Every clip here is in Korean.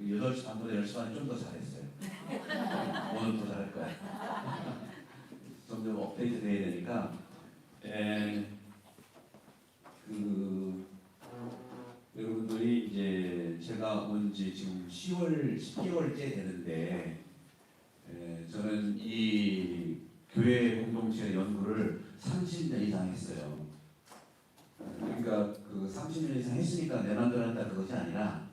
8시 반보다 10시 반에 좀 더 잘했어요. 오늘 더 잘할 거야. 점점 업데이트 돼야 되니까. 여러분들이 이제 제가 온 지 지금 10개월째 되는데, 저는 이 교회 공동체 연구를 30년 이상 했어요. 그러니까 그 30년 이상 했으니까 내 맘대로 한다 그것이 아니라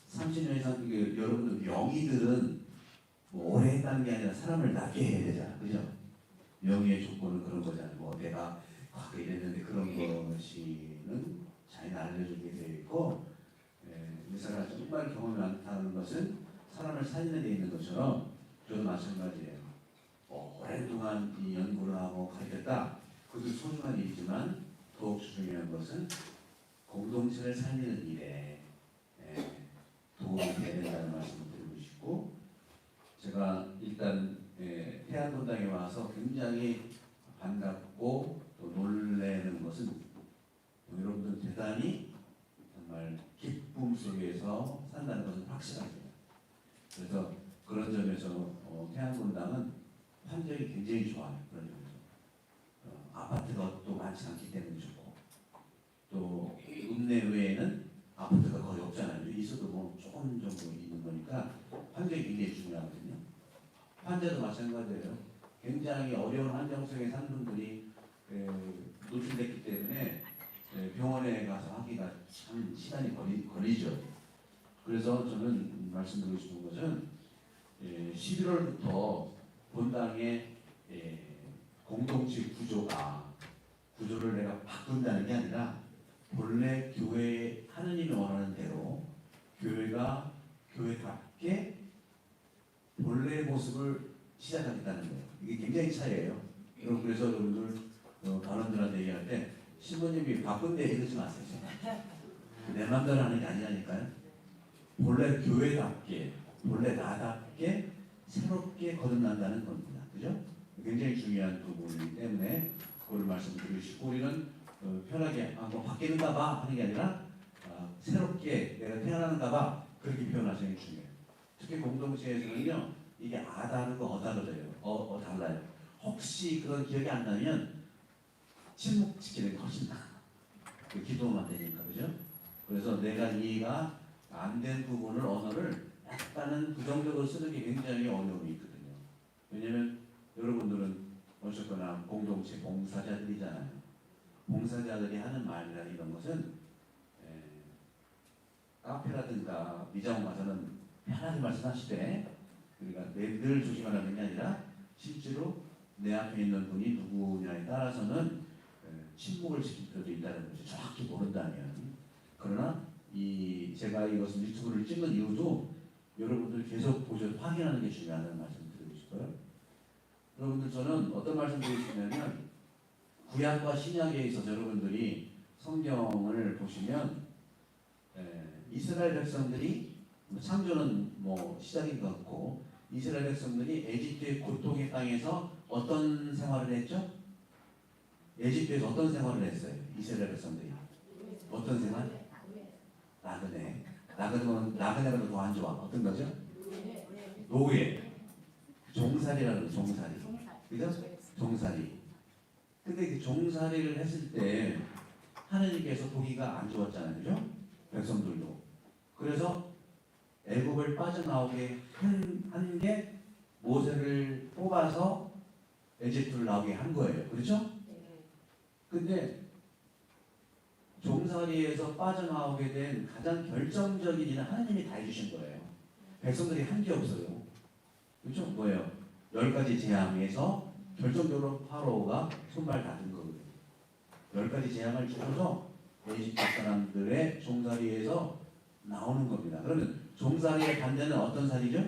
30년 이상 여러분들 명의들은 뭐 오래 했다는 게 아니라 사람을 낫게 해야 되잖아, 그죠? 명의의 조건은 그런 거잖아요. 뭐 내가 이랬는데 그런 것이는 잘 알려주게 되어 있고, 의사가 정말 경험이 많다는 것은 사람을 살리는 데 있는 것처럼 저도 마찬가지예요. 오랫동안 이 연구를 하고 가르쳤다. 그것도 소중한 일이지만 더욱 중요한 것은 공동체를 살리는 일에 도움이 되야 된다는 말씀을 드리고 싶고, 제가 일단 태안본당에 와서 굉장히 반갑고 또 놀라는 것은 여러분들 대단히 정말 기쁨 속에서 산다는 것은 확실합니다. 그래서 그런 점에서 태안본당은 환경이 굉장히 좋아요. 그런 점에서 아파트가 또 많지 않기 때문에 좋고, 또 읍내 외에는 아파트가 거의 없잖아요. 있어도 뭐 조금 정도 있는 거니까 환경이 굉장히 중요하거든요. 환자도 마찬가지예요. 굉장히 어려운 환경 속에 사는 분들이 노출됐기 때문에 병원에 가서 하기가 참 시간이 걸리죠. 그래서 저는 말씀드리고 싶은 것은 11월부터 본당의 공동체 구조를 내가 바꾼다는 게 아니라 본래 교회 하느님이 원하는 대로 교회가 교회답게 본래의 모습을 시작하겠다는 거예요. 이게 굉장히 차이예요. 그래서 여러분들 발언들한테 얘기할 때 신부님이 바꾼데 이러지 마세요. 내 맘대로 하는 게 아니라니까요. 본래 교회답게, 본래 나답게 새롭게 거듭난다는 겁니다. 그죠? 굉장히 중요한 부분이기 때문에 그걸 말씀드리고 싶고, 우리는 편하게 뭐 바뀌는가 봐 하는 게 아니라 새롭게 내가 태어나는가 봐 그렇게 표현하시는 게 중요해요. 특히 공동체에서는요, 이게 아다르고 어다르요. 달라요. 혹시 그런 기억이 안 나면 침묵시키는 게 훨씬 나아. 기도만 되니까, 그죠? 그래서 내가 이해가 안 된 부분을, 언어를 약간은 부정적으로 쓰는 게 굉장히 어려움이 있거든요. 왜냐면 여러분들은 어쨌거나 공동체 봉사자들이잖아요. 봉사자들이 하는 말이나 이런 것은 카페라든가 미장원 가서는 편하게 말씀하시되, 그러니까 늘 조심하라는 게 아니라 실제로 내 앞에 있는 분이 누구냐에 따라서는 침묵을 지킬 필요도 있다는 것이 정확히 모른다면. 그러나 제가 이것을 유튜브를 찍는 이유도 여러분들 계속 보셔서 확인하는 게 중요하다는 말씀 드리고 싶어요. 여러분들, 저는 어떤 말씀 드리고 싶냐면, 구약과 신약에 있어서 여러분들이 성경을 보시면 이스라엘 백성들이, 창조는 뭐 시작인 것 같고, 이스라엘 백성들이 에집트의 고통의 땅에서 어떤 생활을 했죠? 에집트에서 어떤 생활을 했어요? 이스라엘 백성들이 어떤 생활? 나그네가 더 안 좋아. 어떤 거죠? 노예, 종살이라는 거, 종살이. 그죠? 종살이. 근데 그 종살이를 했을 때 하나님께서 보기가 안 좋았잖아요, 그죠? 백성들도. 그래서 애굽을 빠져나오게 한 게 모세를 뽑아서 에집트를 나오게 한 거예요, 그렇죠? 근데 종살이에서 빠져나오게 된 가장 결정적인 일은 하나님이 다 해주신 거예요. 백성들이 한 게 없어요. 그렇죠? 뭐예요? 10가지 재앙에서 결정적으로 파로가 손발 닿은 거거든요. 10가지 재앙을 주셔서 에집트 사람들의 종살이에서 나오는 겁니다. 그러면 종살이의 반대는 어떤 살이죠?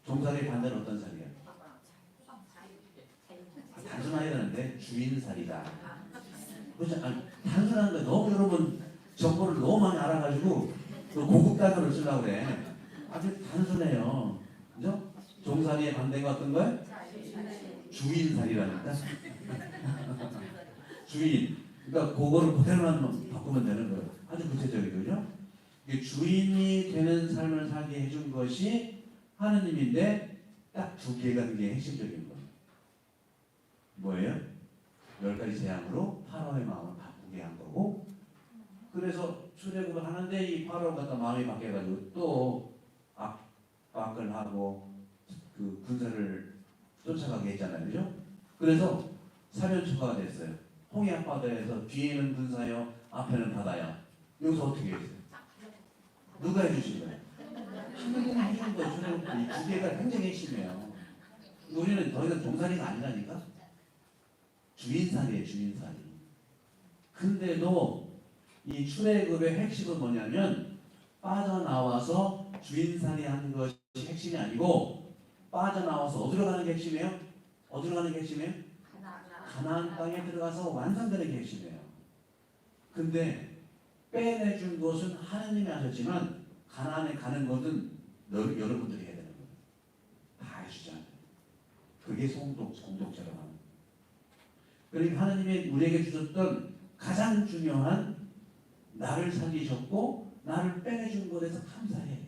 종살이의 반대는 어떤 살이야? 단순해야 되는데 주인살이다. 그렇죠? 단순한 거 너무 여러분 정보를 너무 많이 알아가지고 고급 단어를 쓰려고 그래. 아주 단순해요. 그죠? 종살이의 반대가 어떤 거예요? 주인살이라니까. 주인. 그러니까 그거를 그대로만 바꾸면 되는 거예요. 아주 구체적이죠. 이게 주인이 되는 삶을 살게 해준 것이 하느님인데 딱 두 개가 그게 핵심적인 거예요. 뭐예요? 10가지 재앙으로 파라오의 마음을 바꾸게 한 거고, 그래서 출애굽을 하는데 이 파라오가 갖다 마음이 바뀌어가지고 또 압박을 하고 그 군사를 쫓아가게 했잖아요. 그죠? 그래서 사면초가가 됐어요. 홍해 바다에서 뒤에는 군사요, 앞에는 바다요. 여기서 어떻게 했어요? 누가 해주신 거예요? 하느님이 해준 거예요. 출애굽 이두 개가 굉장히 핵심이에요. 우리는 더 이상 종살이가 아니라니까? 주인살이에요, 주인살이. 근데도 이 출애굽의 핵심은 뭐냐면 빠져나와서 주인살이 하는 것이 핵심이 아니고 빠져나와서 어디로 가는 게 핵심이에요? 어디로 가는 게 핵심이에요? 가나안 땅에 들어가서 완성되는 게 핵심이에요. 근데 빼내준 것은 하나님이 하셨지만 가나안에 가는 것은 여러분들이 해야 되는 거예요. 다 해주잖아요. 그게 공동체라고 하는 거예요. 그러니까 하나님이 우리에게 주셨던 가장 중요한 나를 살리셨고 나를 빼내준 것에서 감사해요.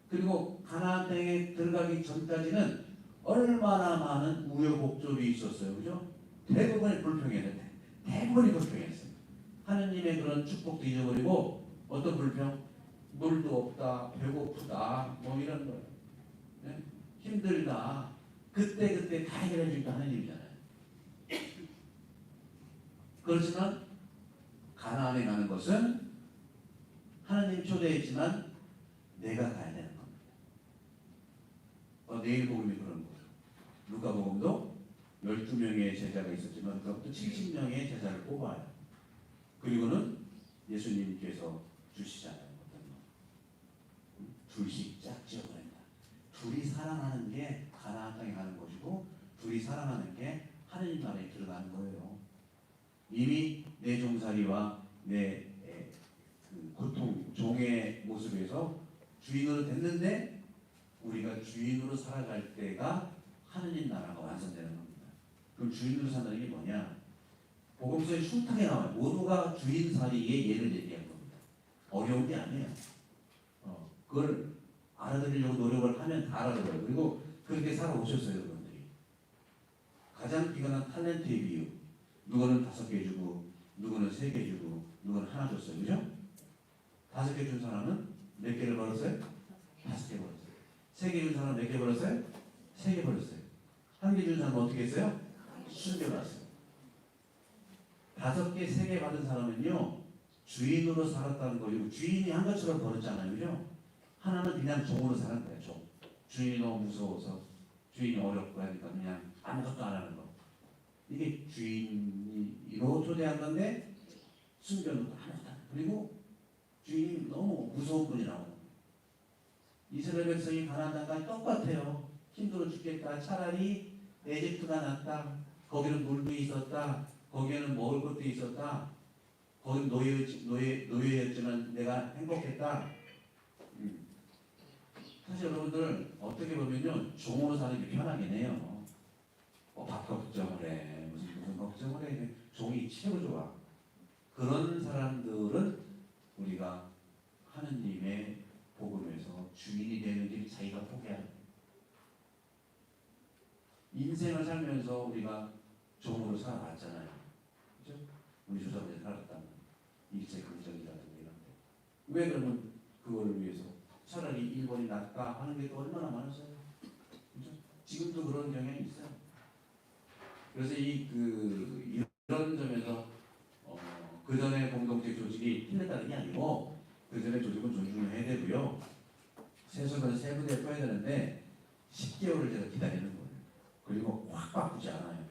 그리고 가나안 땅에 들어가기 전까지는 얼마나 많은 우여곡절이 있었어요. 그죠? 대부분이 불평했는데 대부분이 불평했어요. 하느님의 그런 축복도 잊어버리고 어떤 불평? 물도 없다, 배고프다, 뭐 이런 거예요. 네? 힘들다. 그때 다 해결해 주니까 하느님이잖아요. 그렇지만 가나안에 가는 것은 하나님 초대했지만 내가 가야 되는 겁니다. 내일 복음이 그런 거예요. 누가복음도 12명의 제자가 있었지만 그것도 70명의 제자를 뽑아요. 그리고는 예수님께서 주시잖아요. 둘씩 짝지어 보낸다. 둘이 사랑하는 게 가나안 땅에 가는 것이고 둘이 사랑하는 게 하느님 나라에 들어가는 거예요. 이미 내 종살이와 내 고통, 종의 모습에서 주인으로 됐는데 우리가 주인으로 살아갈 때가 하느님 나라가 완성되는 겁니다. 그럼 주인으로 산다는 게 뭐냐? 복음서에 숱하게 나와요. 모두가 주인살이의 예를 얘기한 겁니다. 어려운 게 아니에요. 그걸 알아들으려고 노력을 하면 다 알아들어요. 그리고 그렇게 살아오셨어요, 여러분들이. 가장 뛰어난 탤런트의 비유. 누구는 5개 주고, 누구는 3개 주고, 누구는 하나 줬어요. 그죠? 5개 준 사람은 몇 개를 벌었어요? 5개 벌었어요. 3개 준 사람은 몇 개 벌었어요? 3개 벌었어요. 1개 준 사람은 어떻게 했어요? 숨겨놨어요. 5개, 3개 받은 사람은요, 주인으로 살았다는 거고, 주인이 한 것처럼 벌었잖아요. 그죠? 하나는 그냥 종으로 사는 거예요. 종. 주인이 너무 무서워서, 주인이 어렵고 하니까 그냥 아무것도 안 하는 거. 이게 주인으로 초대한 건데, 숨겨놓고 아무것도 안 해요. 그리고 주인이 너무 무서운 분이라고. 이스라엘 백성이 가나안 땅과 똑같아요. 힘들어 죽겠다. 차라리 에집트가 낫다. 거기는 물도 있었다. 거기에는 먹을 것도 있었다. 거기는 노예였지만 내가 행복했다. 사실 여러분들 어떻게 보면요 종으로 사는 게 편하긴 해요. 밥 걱정을 해. 무슨 걱정을 해. 종이 최고 좋아. 그런 사람들은 우리가 하느님의 복음에서 주인이 되는 길 자기가 포기하는 거예요. 인생을 살면서 우리가 종으로 살아왔잖아요. 그죠? 우리 조상들이 살았다면 일제 강점기라든가 이런 데. 왜 그러면 그거를 위해서 차라리 일본이 낫다 하는 게 또 얼마나 많았어요. 그죠? 지금도 그런 경향이 있어요. 그래서 이런 점에서 그 전에 공동체 조직이 틀렸다는 게 아니고 그 전에 조직은 존중을 해야 되고요. 세수는 세분에 써야 되는데 10개월을 제가 기다리는 거예요. 그리고 확 바꾸지 않아요.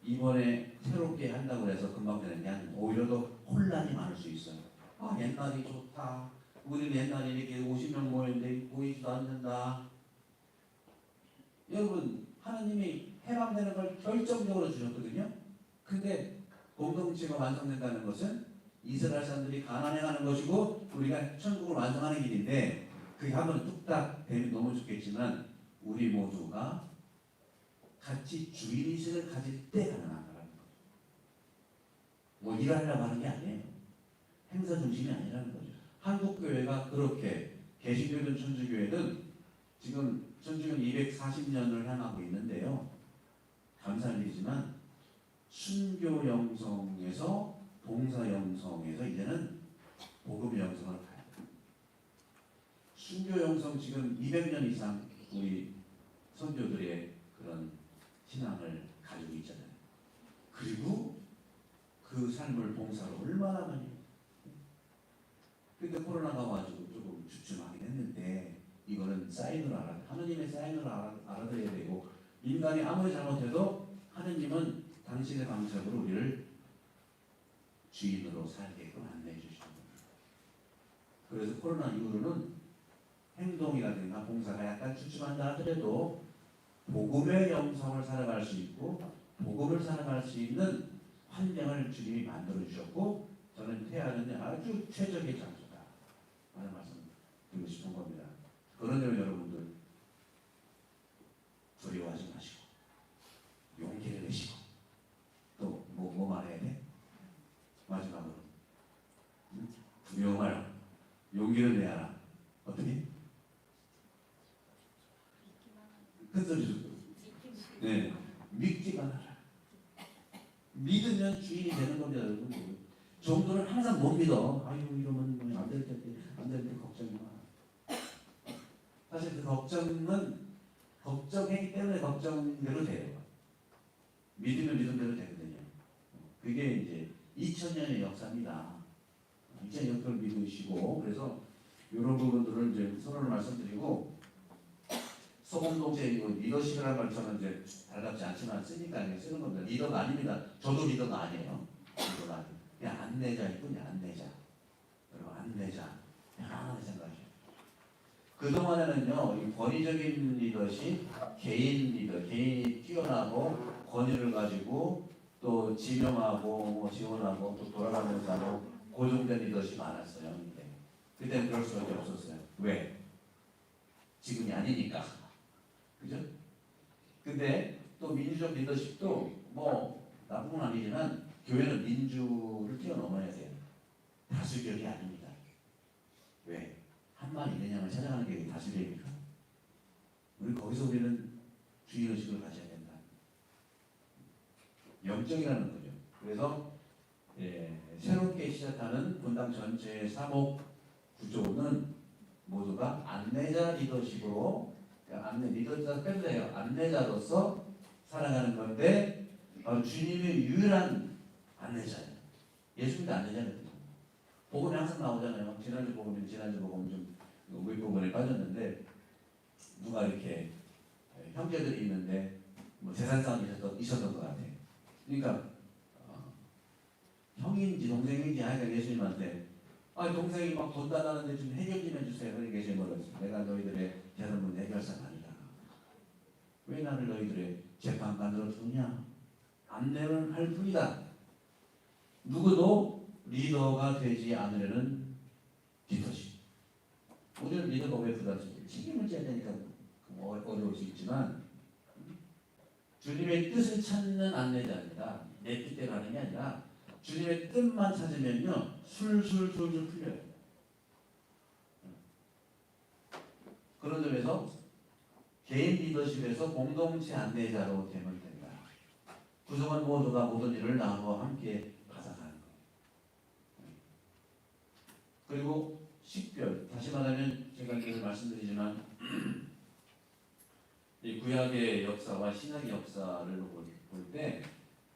이번에 새롭게 한다고 해서 금방 되는 게 아니고 오히려 더 혼란이 많을 수 있어요. 옛날이 좋다. 우리는 옛날에 이렇게 50명 모였는데 모이지도 않는다. 여러분 하나님이 해방되는 걸 결정적으로 주셨거든요. 근데 공동체가 완성된다는 것은 이스라엘 사람들이 가나안에 가는 것이고 우리가 천국을 완성하는 길인데 그게 한번 뚝딱 되면 너무 좋겠지만 우리 모두가 같이 주인의식을 가질 때 가능한 거라는 거죠. 뭐 일하려고 하는 게 아니에요. 행사 중심이 아니라는 거죠. 한국 교회가 그렇게 개신교든 천주교회든 지금 천주교는 240년을 향하고 있는데요. 감사할 일이지만 순교 영성에서 봉사 영성에서 이제는 복음 영성을 가요. 순교 영성 지금 200년 이상 우리 선교들의 그런 신앙을 가지고 있잖아요. 그리고 그 삶을 봉사로 얼마나 많이. 근데 코로나가 와가지고 조금 주춤하긴 했는데 이거는 사인으로 하느님의 사인으로 알아들어야 되고, 인간이 아무리 잘못해도 하느님은 당신의 방식으로 우리를 주인으로 살게끔 안내해 주시는 겁니다. 그래서 코로나 이후로는 행동이라든가 봉사가 약간 주춤한다 하더라도 복음의 영성을 살아갈 수 있고 복음을 살아갈 수 있는 환경을 주님이 만들어 주셨고, 저는 태아는 아주 최적의 장소다 하는 말씀 드리고 싶은 겁니다. 그런 점 여러분들 두려워하지 마시고 용기를 내시고, 또 뭐 말해야 돼? 마지막으로 두려워 마라, 용기를 내라. 어떻게? 큰 소리 좀. 네, 믿기만 하라. 믿으면 주인이 되는 겁니다, 여러분. 정도는 항상 못 믿어. 아유, 이러면 안 될 때 걱정이 많아. 사실 그 걱정은 걱정했기 때문에 걱정대로 돼요. 믿으면 믿은 대로 되거든요. 그게 이제 2000년의 역사입니다. 2000년을 믿으시고, 그래서 이런 부분들을 이제 서론을 말씀드리고, 소공동체 리더십이라는 말 저는 이제 달갑지 않지만 쓰니까 그냥 쓰는 겁니다. 리더가 아닙니다. 저도 리더가 아니에요. 리더가 아니에요. 그냥 안내자일 뿐이야, 안내자. 여러분, 안내자. 편안하게 생각하셔요. 그동안에는요, 이 권위적인 리더십, 개인 리더, 개인이 뛰어나고 권위를 가지고 또 지명하고 뭐 지원하고 또 돌아가면서 하고 고정된 리더십이 많았어요. 그때는 그럴 수밖에 없었어요. 왜? 지금이 아니니까. 그죠? 근데 또 민주적 리더십도 뭐 나쁜 건 아니지만 교회는 민주를 뛰어넘어야 돼요. 다수결이 아닙니다. 왜? 한만 이느냐만 찾아가는 게 다수결입니까? 우리 거기서 우리는 주의의식을 가져야 된다. 영적이라는 거죠. 그래서 새롭게 시작하는 분당 전체의 사목 구조는 모두가 안내자 리더십으로, 리더자 빼주세요. 안내자로서 살아가는 건데, 주님의 유일한 안내자예요. 예수님도 안내자거든요. 복음에 항상 나오잖아요. 지난주 복음 좀 윗부분에 빠졌는데, 누가 이렇게 형제들이 있는데 뭐 재산상이 있었던 것 같아요. 그러니까 형인지 동생인지 하니까 예수님한테 동생이 막 돈 달라는데 좀 해결 좀 해주세요. 그러니까 예수님은 내가 너희들의 재산 문제 해결사가 아니다. 왜 나를 너희들의 재판관으로 두냐? 안내를 할 뿐이다. 누구도 리더가 되지 않으려는 리더십. 우리는 리더가 왜 부담스러워? 책임을 져야 되니까 어려울 수 있지만, 주님의 뜻을 찾는 안내자입니다. 내 뜻대로 하는 게 아니라 주님의 뜻만 찾으면요 술술술술 풀려요. 그런 점에서 개인 리더십에서 공동체 안내자로 되면 된다. 구성원 모두가 모든 일을 나와 함께 받아가는 거예요. 그리고 식별, 다시 말하면 제가 계속 말씀드리지만 이 구약의 역사와 신약의 역사를 볼 때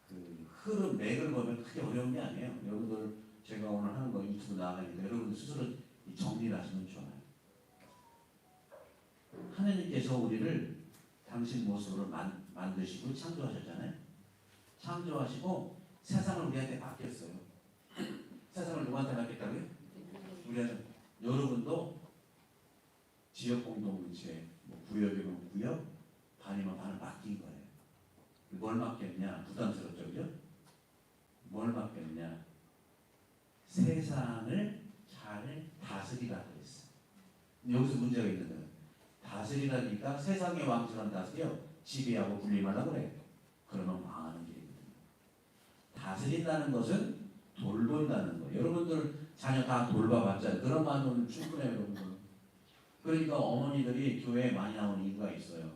그 흐름, 맥을 보면 크게 어려운 게 아니에요. 여러분들 제가 오늘 하는 거 유튜브 나가니까 여러분들 스스로 정리를 하시면 좋아요. 하나님께서 우리를 당신 모습으로 만드시고 창조하셨잖아요. 창조하시고 세상을 우리한테 맡겼어요. 세상을 누구한테 맡겼다고요? 우리한테. 여러분도 지역 공동체, 구역이면 구역, 반이면 반을 맡긴 거예요. 뭘 맡겼냐? 부담스럽죠, 그죠? 뭘 맡겼냐? 세상을 잘 다스리라 그랬어요. 여기서 문제가 있는 거예요. 다스리라니까 세상의 왕처럼 다스려 지배하고 분리하려고 그래요. 그러면 망하는 길이거든요. 다스린다는 것은 돌본다는 거예요. 여러분들 자녀 다 돌봐봤자 그런 마음은 충분해요, 여러분. 그러니까 어머니들이 교회에 많이 나오는 이유가 있어요.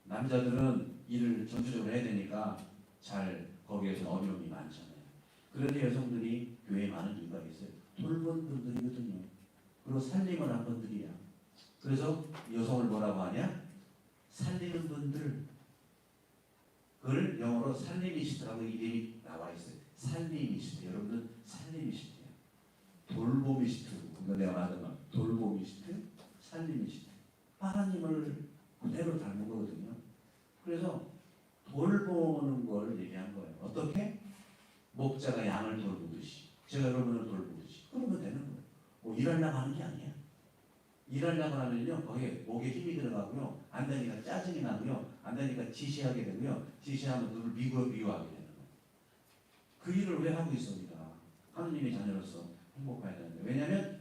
남자들은 일을 전투적으로 해야 되니까 잘 거기에서 어려움이 많잖아요. 그런데 여성들이 교회에 많은 이유가 있어요. 돌본 분들이거든요. 그리고 살림을 한 분들이야. 그래서 여성을 뭐라고 하냐? 살리는 분들. 그걸 영어로 살리미스트라고 이름이 나와 있어요. 살리미스트. 여러분들 살리미스트예요. 돌보미스트. 그거 내가 말하던 말. 돌보미스트, 살리미스트. 하나님을 그대로 닮은 거거든요. 그래서 돌보는 걸 얘기한 거예요. 어떻게? 목자가 양을 돌보듯이. 제가 여러분을 돌보듯이. 그러면 되는 거예요. 뭐 일하려고 하는 게 아니야. 일하려고 하면요, 거기에 목에 힘이 들어가고요, 안 되니까 짜증이 나고요, 안 되니까 지시하게 되고요, 지시하면 누굴 미워하게 되는 거예요. 그 일을 왜 하고 있어, 우리가? 하느님의 자녀로서 행복해야 되는데. 왜냐하면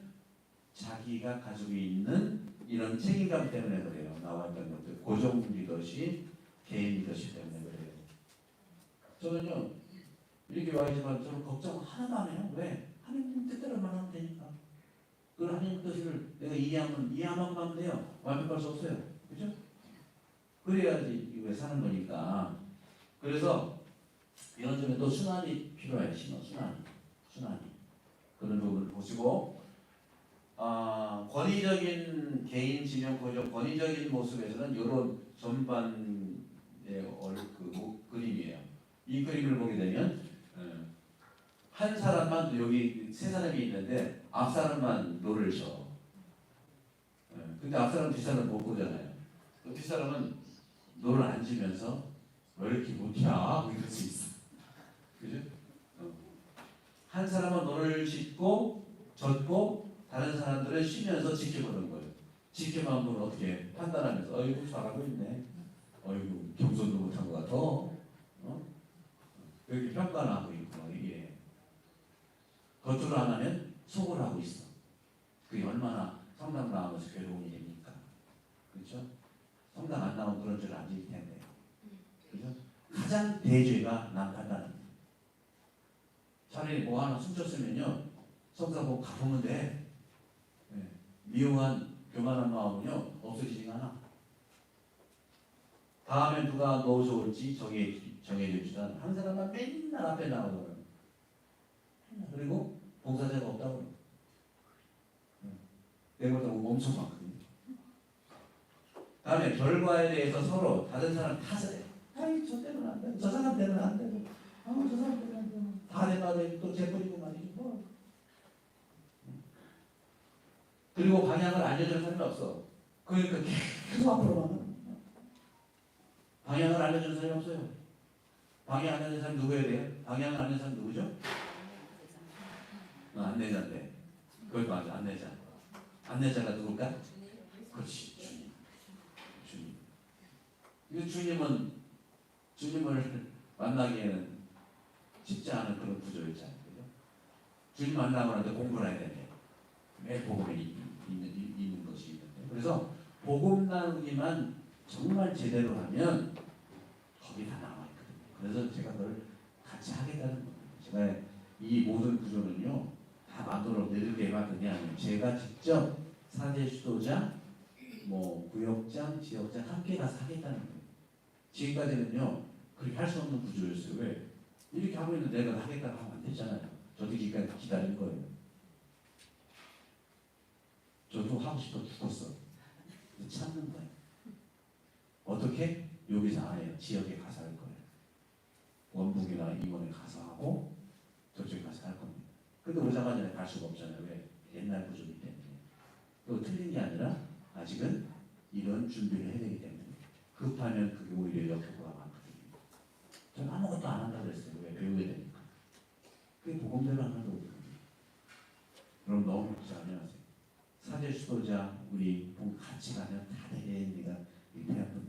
자기가 가지고 있는 이런 책임감 때문에 그래요. 나와 있던 것들. 고정 리더십, 개인 리더십 때문에 그래요. 저는요, 이렇게 와 있지만 저는 걱정 하나도 안 해요. 왜? 하느님 뜻대로만 하면 되니까. 그 하나님 뜻을 내가 이해하면 가면 돼요. 완벽할 수 없어요. 그죠? 그래야지 이거 사는 거니까. 그래서 이런 점에 또 순환이 필요해요. 순환이. 그런 부분을 보시고, 권위적인 개인 진영 고정, 권위적인 모습에서는 이런 전반의 그림이에요. 이 그림을 보게 되면 한 사람만, 여기 세 사람이 있는데 앞 사람만 노를 쳐. 근데 앞 사람 뒷 사람 못 보잖아요. 뒷 사람은 노를 안 지면서 왜 이렇게 못해? 이럴 수 있어. 그죠? 한 사람은 노를 짓고 젓고 다른 사람들은 쉬면서 지켜보는 거예요. 지켜만 보면 어떻게 판단하면서 어이구 잘하고 있네. 어이구 겸손도 못한 것 같아. 이렇게 평가를 하고 있고 이게 겉으로 안 하면 속으로 하고 있어. 그게 얼마나 성당 나오면서 괴로움이 됩니까? 그렇죠? 성당 안 나오면 그런 줄 안 질 텐데. 그죠? 가장 대죄가 남 판단은. 차라리 뭐 하나 훔쳤으면요, 성당 보고 갚으면 돼. 네. 미용한 교만한 마음은요 없어지지가 않아. 다음에 누가 넣어줄지 정해주지도 않아. 한 사람만 맨날 앞에 나오거든. 그리고 봉사자가 없다고. 내가 보고 엄청 많거든요. 다음에 결과에 대해서 서로 다른 사람 탓을 해. 아이 저 때문에 안 되고 저 사람 때문에 안 되고 저 사람 때문에 안 되고 다 내가 또 재뿌리고 말이지 뭐. 그리고 방향을 알려주는 사람이 없어. 그러니까 계속 앞으로 가는. 방향을 알려주는 사람이 없어요. 방향 알려주는 사람이 누구여야 돼요? 방향을 알려주는 사람이 누구죠? 안내자인데. 그걸 맞아, 안내자. 안내자가 누굴까? 그렇지, 주님. 이 주님을 만나기에는 쉽지 않은 그런 구조였잖아요. 주님 만나고 나서 공부를 해야 되네. 매 복음에 있는 것이 있는데. 그래서 복음 나누기만 정말 제대로 하면 거기 다 나와 있거든요. 그래서 제가 그걸 같이 하겠다는 겁니다. 제가 이 모든 구조는요, 다 만들어 내리게 해봤더니 아니면 제가 직접 사제 수도자, 구역장, 지역장 함께 가서 하겠다는 거예요. 지금까지는요, 그렇게 할 수 없는 구조였어요. 왜? 이렇게 하고 있는데 내가 하겠다고 하면 안 되잖아요. 저도 기다린 거예요. 저도 하고 싶어 죽었어. 참는 거예요. 어떻게? 여기서 안 해요. 지역에 가서 할 거예요. 원북이나 이원에 가서 하고 저쪽에 가서 할 겁니다. 근데 오자마자 갈 수가 없잖아요. 왜? 옛날 구조이기 때문에. 또 틀린 게 아니라 아직은 이런 준비를 해야 되기 때문에 급하면 그게 오히려 역효과가 많거든요. 저는 아무것도 안 한다고 그랬어요. 왜? 배우게 되니까. 그게 복음대로 하는 거거든요. 그럼 너무 걱정하지 마세요. 사제 수도자 우리 같이 가면 다 되겠습니다. 이렇게 한번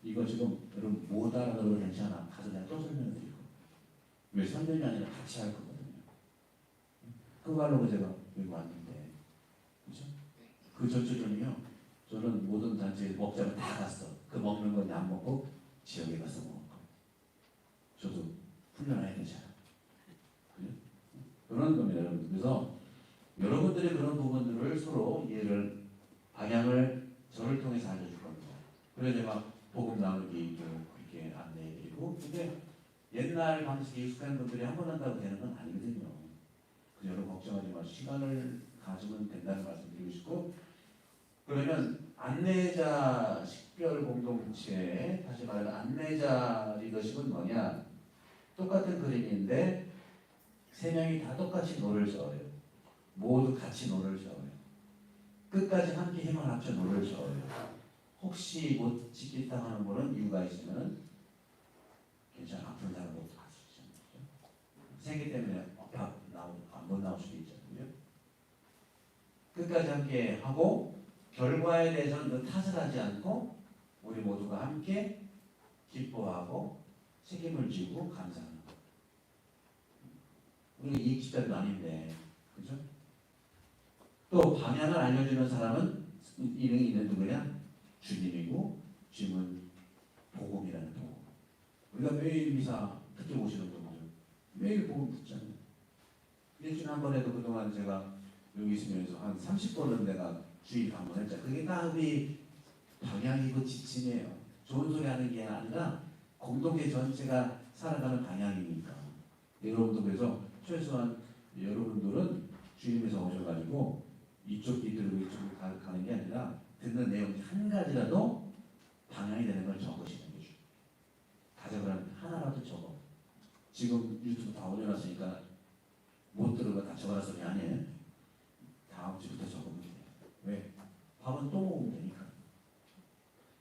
이거 지금 여러분 못 알아들어도 괜찮아. 가서 내가 또 설명을 드릴 거예요. 왜 설명이 아니라 같이 할 거거든요. 그거 하려고 제가 여기 왔는데, 그죠? 그 전주전이요. 저는 모든 단체에 먹자면 다 갔어. 그 먹는 건 안 먹고 지역에 가서 먹을 거. 저도 훈련해야 되잖아. 그죠? 그런 겁니다, 여러분. 그래서 여러분들의 그런 부분들을 서로 이해를 방향을 저를 통해서 알려줄 겁니다. 그래서 제가 복음 나누기도 그렇게 안내해드리고, 근데 옛날 방식에 익숙한 분들이 한 번 한다고 되는 건 아니거든요. 그래서 여러분 걱정하지 마시고 시간을 가지면 된다는 말씀 드리고 싶고, 그러면 안내자 식별 공동체, 다시 말해 안내자 리더십은 뭐냐? 똑같은 그림인데 세 명이 다 똑같이 노를 저어요. 모두 같이 노를 저어요. 끝까지 함께 힘을 합쳐 노를 저어요. 혹시 못 지키겠다 하는 분은 이유가 있으면 괜찮아, 아픈 사람 못 갈 수 있잖아요. 생기 때문에 못 나올 수도 있잖아요. 끝까지 함께 하고 결과에 대해서는 그 탓을 하지 않고 우리 모두가 함께 기뻐하고 책임을 지고 감사하는 것. 우리 이익 집단도 아닌데, 그죠? 또 방향을 알려주는 사람은 이름이 있는 누구냐? 주님이고, 주님은 복음이라는 복음. 우리가 매일 미사 듣게 오시는 분들 매일 복음 듣잖아요. 일주일에 한 번에도 그동안 제가 여기 있으면서 한 30번은 내가 주일 방문했잖아요. 그게 다 우리 방향이고 지침이에요. 좋은 소리 하는 게 아니라 공동체 전체가 살아가는 방향이니까. 여러분도 그래서 최소한 여러분들은 주님에서 오셔가지고 이쪽 뒤들고 이쪽으로 가는 게 아니라 듣는 내용이 한 가지라도 방향이 되는 걸 적으시는 거죠. 가져가면 하나라도 적어. 지금 유튜브 다 올려놨으니까 못 들은 다 적어라 소리 아니에요. 다음 주부터 적으면 돼요. 왜? 밥은 또 먹으면 되니까.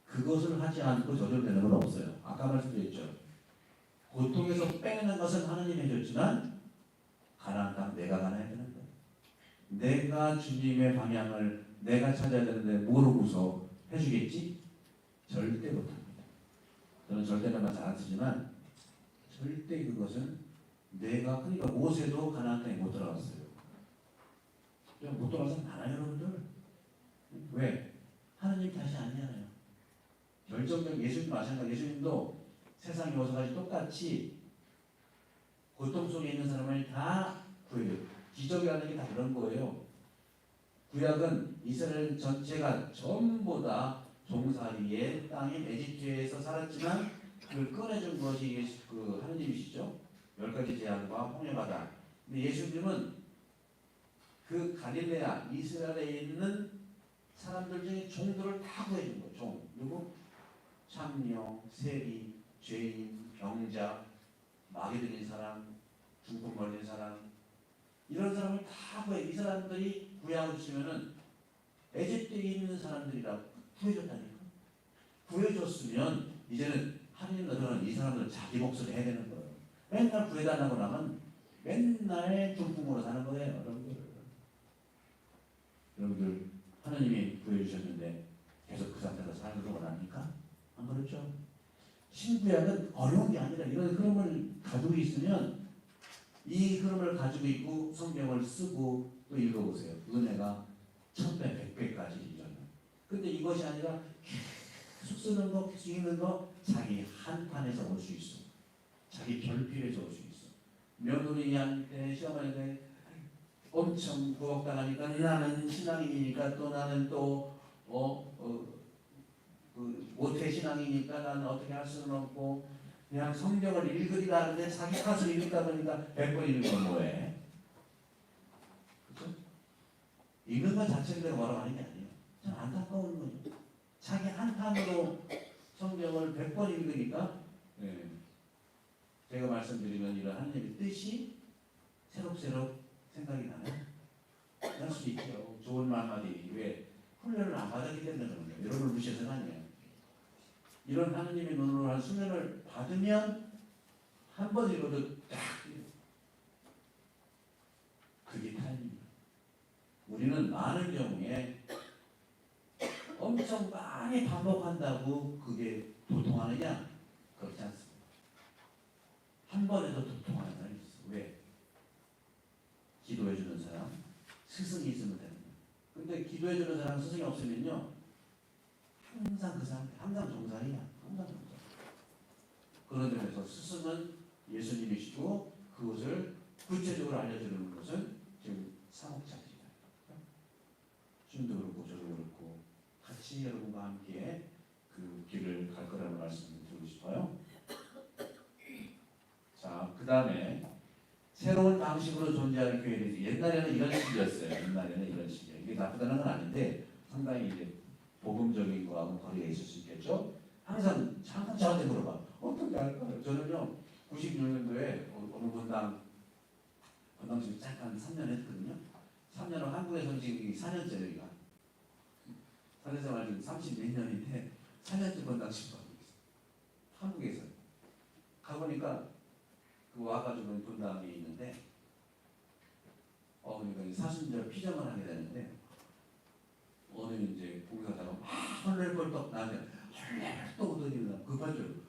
그것을 하지 않고 저절되는 건 없어요. 아까 말씀드렸죠. 고통에서 빼내는 것은 하나님이 해줬지만 가나안 땅 내가 가나야 되는 거예요. 내가 주님의 방향을 내가 찾아야 되는데 모르고서 해주겠지? 절대 못합니다. 저는 절대라는 잘 안 쓰지만 절대 그것은 그러니까 모세도 가나안 땅에 못 들어갔어요. 그냥 못 들어가서 많아요, 여러분들. 왜? 하나님 다시 아니잖아요. 결정적 예수님 마찬가지. 예수님도 세상에 오셔가지고 똑같이 고통 속에 있는 사람을 다 구해요. 기적이라는 게 다 그런 거예요. 구약은 이스라엘 전체가 전부 다 종살이의 땅인 에집트에서 살았지만 그걸 꺼내준 것이 그 하느님이시죠. 10가지 재앙과 홍해바다. 근데 예수님은 그 갈릴레아 이스라엘에 있는 사람들 중에 종들을 다 구해준 거예요. 종. 누구? 창녀, 세리, 죄인, 병자, 마귀 들린 사람, 중풍 걸린 사람, 이런 사람을 다 구해. 이 사람들이 구약을 주시면은 에집트에 있는 사람들이라 구해줬다니까. 구해줬으면 이제는 하느님 너희는 이 사람들은 자기 몫을 해야 되는 거예요. 맨날 구해달라고 하면 맨날 중풍으로 사는 거예요, 여러분들. 여러분들 하느님이 구해주셨는데 계속 그 상태로 살기를 원합니까? 안 그렇죠? 신구약은 어려운 게 아니라 이런 흐름을 가지고 있으면 이 흐름을 가지고 있고 성경을 쓰고 또 읽어보세요. 은혜가 1000배, 100배까지 이르는. 근데 이것이 아니라 계속 쓰는 거, 계속 읽는 거 자기 한판에서 올 수 있어. 자기 결핍에서 올 수 있어. 며느리한테 시어머니한테 엄청 구박당하니까 나는 신앙인이니까 또 나는 또 모태 신앙이니까 나는 어떻게 할 수는 없고 그냥 성경을 읽으리라 하는데 자기 탓을 읽다 보니까 100번 읽는 건 뭐해? 그렇죠? 읽는 것 자체를 내가 뭐라고 하는 게 아니에요. 참 안타까운 거죠. 자기 한판으로 성경을 100번 읽으니까 제가 말씀드리면 이런 하나님의 뜻이 새록새록 생각이 나요. 날 수 있죠. 좋은 말 한마디. 왜? 훈련을 안 받았기 때문에 그런 거예요. 여러분을 무시해서는 아니에요. 이런 하느님의 눈으로 한 수면을 받으면 한 번 읽어도 딱 그게 타임입니다. 우리는 많은 경우에 엄청 많이 반복한다고 그게 도통하느냐? 그렇지 않습니다. 한 번에도 도통하는 사람이 있어. 왜? 기도해주는 사람, 스승이 있으면 되는 거예요. 근데 기도해주는 사람, 스승이 없으면요 항상 그 사람, 항상 종살이야. 항상 종살. 그런 점에서 스승은 예수님이시고 그것을 구체적으로 알려주는 것은 지금 사목자입니다. 춤도 그렇고 저도 그렇고 같이 여러분과 함께 그 길을 갈 거라는 말씀을 드리고 싶어요. 자, 그 다음에 새로운 방식으로 존재하는 교회에 대해서 옛날에는 이런 식이었어요. 옛날에는 이런 식이에요. 이게 나쁘다는 건 아닌데 상당히 이제 복음적인 거하고 거리가 있을 수 있겠죠. 항상 저한테 물어봐. 어떻게 할까요? 저는요 96년도에 어느 건당 지금 잠깐 3년 했거든요. 3년을 한국에서 지금 4년째 여기가 사회생활 지금 30 몇 년인데 4년째 건당씩 하고 있어요. 한국에서 가보니까 그 와가지고 분당에 있는데 그러니까 사순절 피정을 하게 되는데 어느 이제 봉사자가 막 헐레벌떡 나한테 헐레벌떡 오더니 급한 줄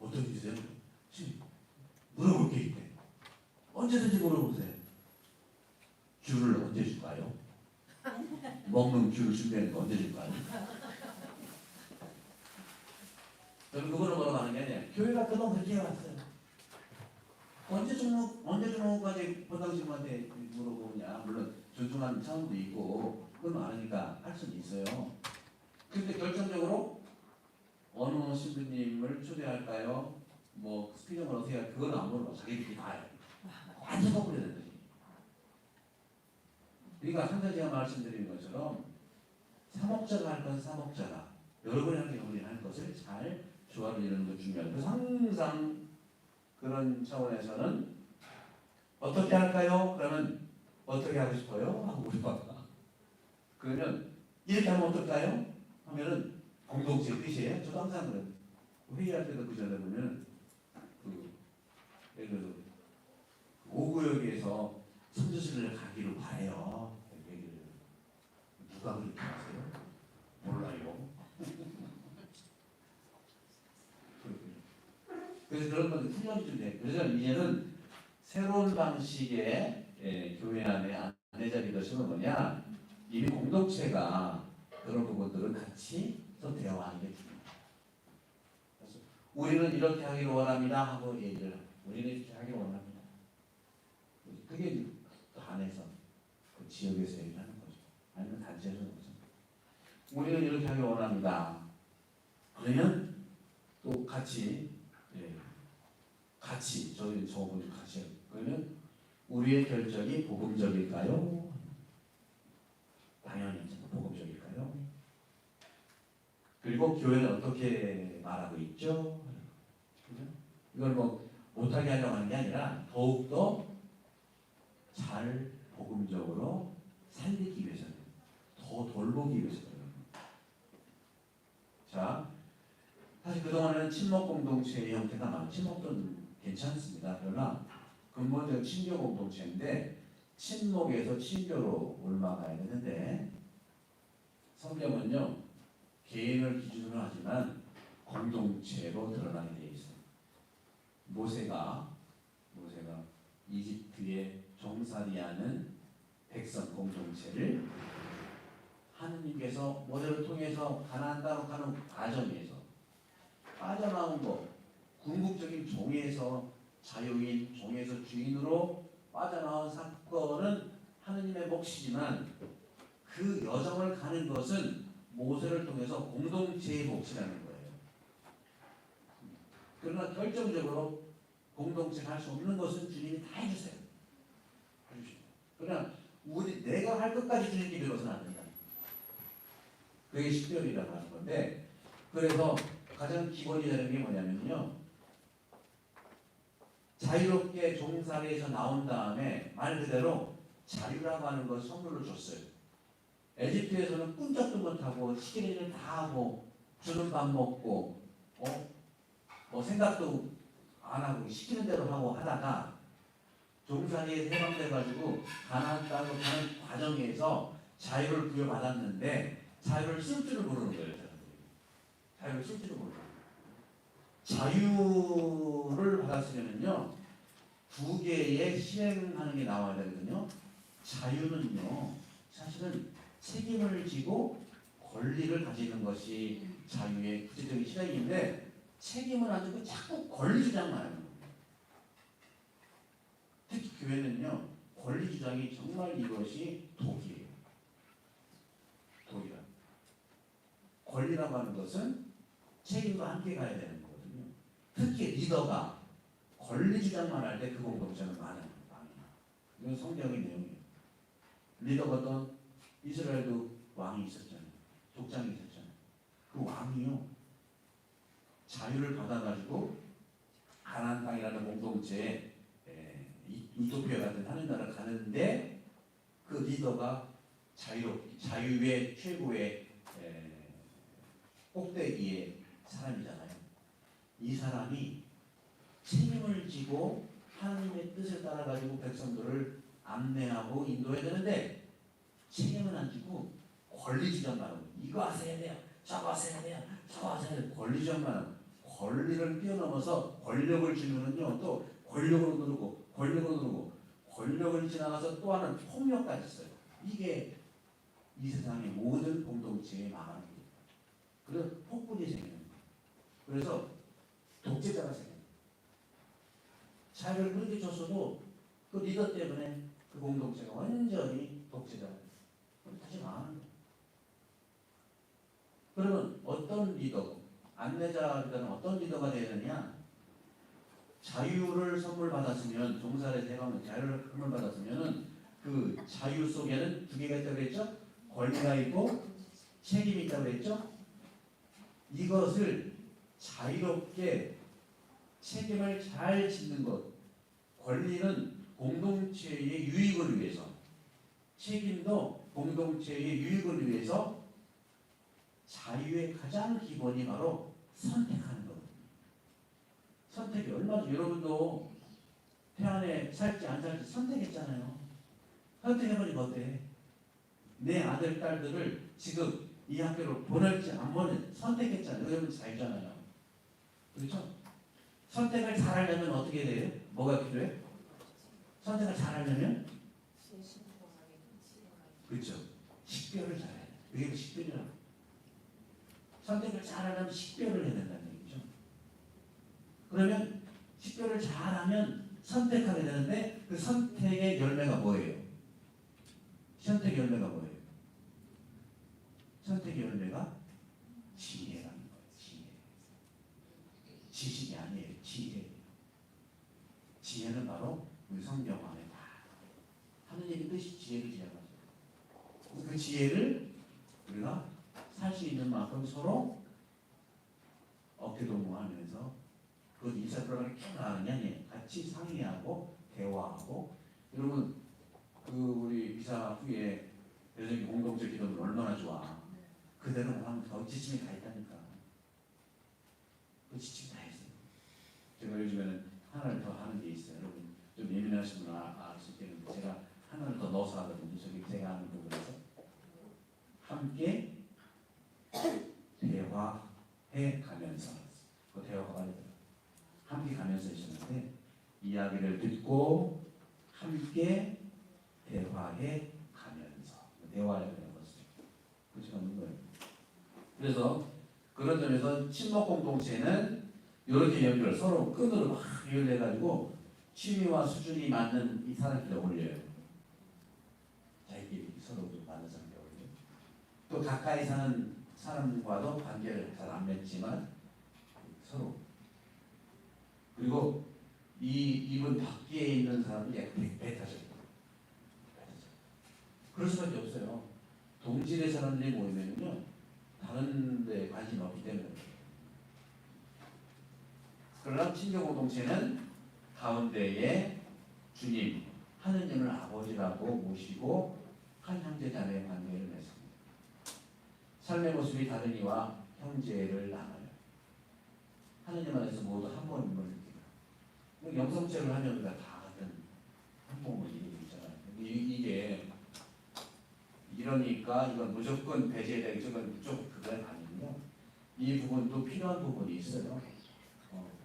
어떤 일이세요? 물어볼 게 있대. 언제든지 물어보세요. 귤을 언제 줄까요? 먹는 귤을 준비하는 거 언제 줄까요? 저는 그거를 뭐라고 하는 게 아니에요. 교회가 그동안 그렇게 해왔어요. 언제 종목까지 본당신님한테 물어보냐. 물론 존중하는 차원도 있고 그건 많으니까 할 수는 있어요. 근데 결정적으로 어느 신부님을 초대할까요? 뭐 스피커를 어떻게 할까요? 그건 안 물어봐. 자기들이 다 해요. 완전 거꾸로 되는 거지. 그러니까 항상 제가 말씀드리는 것처럼 사목자가 할 것은 사목자가 여러분이 하는 게 우리는 할 것을 잘 조화를 이루는 게 중요해요. 그래서 항상 그런 차원에서는 어떻게 할까요? 그러면 어떻게 하고 싶어요? 하고 물어봐. 그러면 이렇게 하면 어떨까요? 하면은 공동체 뜻이에요. 저도 항상 그래요. 회의할 때도 그 전에 보면 예를 들어서 5구역에서 선교사를 가기로 바래요. 얘기를 누가 그렇게 하세요? 몰라요. 그래서 그런 건 훈련이 좀 돼. 그래서 이제는 새로운 방식의 교회 안에 안내자 리더십은 뭐냐? 이미 공동체가 그런 부분들을 같이 또 대화하는 게 중요해요. 그래서 우리는 이렇게 하기를 원합니다 하고 얘기를 해요. 우리는 이렇게 하기를 원합니다. 그게 또 안에서 그 지역에서 얘기하는 거죠. 아니면 단체에서 하는 거죠. 우리는 이렇게 하기를 원합니다. 그러면 또 같이 저분이 같이 해요. 그러면 우리의 결정이 복음적일까요? 당연히 복음적일까요? 그리고 교회는 어떻게 말하고 있죠? 이걸 뭐 못하게 하려고 하는 게 아니라 더욱더 잘 복음적으로 살리기 위해서는 더 돌보기 위해서는 자 사실 그동안에는 친목 공동체의 형태가 많고 친목도 괜찮습니다. 그러나 근본적인 친교 공동체인데 친목에서 친교로 올라가야 되는데 성경은요 개인을 기준으로 하지만 공동체로 드러나게 되어 있어요. 모세가 이집트에 종살이하는 백성 공동체를 하느님께서 모세를 통해서 가나안 땅으로 가는 과정에서 빠져나온 것, 궁극적인 종에서 자유인, 종에서 주인으로 빠져나온 사건은 하느님의 몫이지만 그 여정을 가는 것은 모세를 통해서 공동체의 몫이라는 거예요. 그러나 결정적으로 공동체가 할 수 없는 것은 주님이 다 해주세요. 그러나 내가 할 것까지 주님께 이뤄서는 안 된다. 그게 십별이라고 하는 건데 그래서 가장 기본이 되는 게 뭐냐면요. 자유롭게 종살이에서 나온 다음에 말 그대로 자유라고 하는 걸 선물로 줬어요. 에집트에서는 꿈쩍도 못하고 시키는 일을 다 하고 주는 밥 먹고 뭐 생각도 안 하고 시키는 대로 하고 하다가 종살이에서 해방돼가지고 가나안 땅으로 가는 과정에서 자유를 부여받았는데 자유를 쓸 줄을 모르는 거예요. 자유를 쓸 줄을 모르는 거예요. 자유를 받았으면요 두 개의 실행하는 게 나와야 되거든요. 자유는요 사실은 책임을 지고 권리를 가지는 것이 자유의 구체적인 실행인데 책임을 안 지고 자꾸 권리 주장만 하는 거예요. 특히 교회는요 권리 주장이 정말 이것이 독이에요. 독이라. 권리라고 하는 것은 책임과 함께 가야 되는 거거든요. 특히 리더가 권리 주장만 할 때 그 공동체는 망해요. 이건 성경의 내용이에요. 리더가 어떤 이스라엘도 왕이 있었잖아요. 족장이 있었잖아요. 그 왕이요 자유를 받아가지고 가나안 땅이라는 공동체에 유토피아 같은 하는 나라를 가는데 그 리더가 자유의 최고의 꼭대기의 사람이잖아요. 이 사람이 책임을 지고 하나님의 뜻을 따라가지고 백성들을 안내하고 인도해야 되는데 책임은 안 지고 권리 주장만 하고 이거 하셔야 돼요. 저거 하셔야 돼요. 저거 하셔야 돼요. 권리 주장만 하고 권리를 뛰어넘어서 권력을 주면은요 또 권력으로 누르고 권력을 지나가서 또 하는 폭력까지 있어요. 이게 이 세상의 모든 공동체에 망하는 거예요. 그래서 폭군이 생기는 거예요. 그래서 독재자가 생겨요. 자유를 그렇게 줬어도 그 리더 때문에 그 공동체가 완전히 독재자가 돼요. 다시 망하는 거예요. 그러면 어떤 리더, 안내자 리더는 어떤 리더가 되느냐? 자유를 선물 받았으면 종살에서 해가면 자유를 선물 받았으면은 그 자유 속에는 두 개가 있다고 그랬죠? 권리가 있고 책임이 있다고 그랬죠? 이것을 자유롭게 책임을 잘 짓는 것, 권리는 공동체의 유익을 위해서, 책임도 공동체의 유익을 위해서 자유의 가장 기본이 바로 선택하는 것. 선택이 얼마나 여러분도 태안에 살지 안 살지 선택했잖아요. 선택해보니까 어때? 내 아들 딸들을 지금 이 학교로 보낼지 안 보낼지 선택했잖아요. 여러분 자유잖아요. 그렇죠? 선택을 잘하려면 어떻게 돼요? 뭐가 필요해? 선택을 잘하려면 그렇죠. 식별을 잘해야 돼. 그게 식별이라고. 선택을 잘하려면 식별을 해야 된다는 얘기죠. 그러면 식별을 잘하면 선택하게 되는데 그 선택의 열매가 뭐예요? 선택의 열매가 뭐예요? 선택의 열매가 지혜라는 거예요. 지혜. 지식이 아니에요. 지혜. 지혜는 바로 우리 성경 안에 다 하느님의 뜻이 지혜를 지어가지고 그 지혜를 우리가 살 수 있는 만큼 서로 어깨동무하면서 그 인사 프로그램을 나가느냐 같이 상의하고 대화하고 여러분 그 우리 비사 후에 대전기 공동체 기도는 얼마나 좋아. 그대로 하면 더 지침이 다 있다니까. 그 지침이 다 있어요. 제가 요즘에는 하나를 더 하는 게 있어요. 여러분 좀 예민하신 분 아실 때는 제가 하나를 더 넣어서 하거든요. 저기 제가 하는 부분에서 함께 대화해 가면서 그 대화가 말이에요. 함께 가면서 있었는데 이야기를 듣고 함께 대화해 가면서 대화해 가는 것을 그렇게 하는 거예요. 그래서 그런 점에서 친목 공동체는 이렇게 연결 서로 끈으로 막 연결해 가지고 취미와 수준이 맞는 이 사람들을 올려요. 자기끼리 서로 좀 맞는 사람들 올려요. 또 가까이 사는 사람과도 관계를 잘 안 맺지만 서로 그리고 이분 밖에 있는 사람은 약간 배타적. 그럴 수밖에 없어요. 동질의 사람들이 모이면요 다른 데 관심이 없기 때문에. 그러나 친교 공동체는 가운데에 주님, 하느님을 아버지라고 모시고 한 형제 자매의 관계를 맺습니다. 삶의 모습이 다르니와 형제를 나눠요. 하느님 안에서 모두 한 몸임을 느끼고 영성체를 하면 우리가 다 같은 한 몸을 이루고 있잖아요. 이게 이러니까 이건 무조건 배제해야 되고 저건 무조건 그건 아니고요. 이 부분도 필요한 부분이 있어요.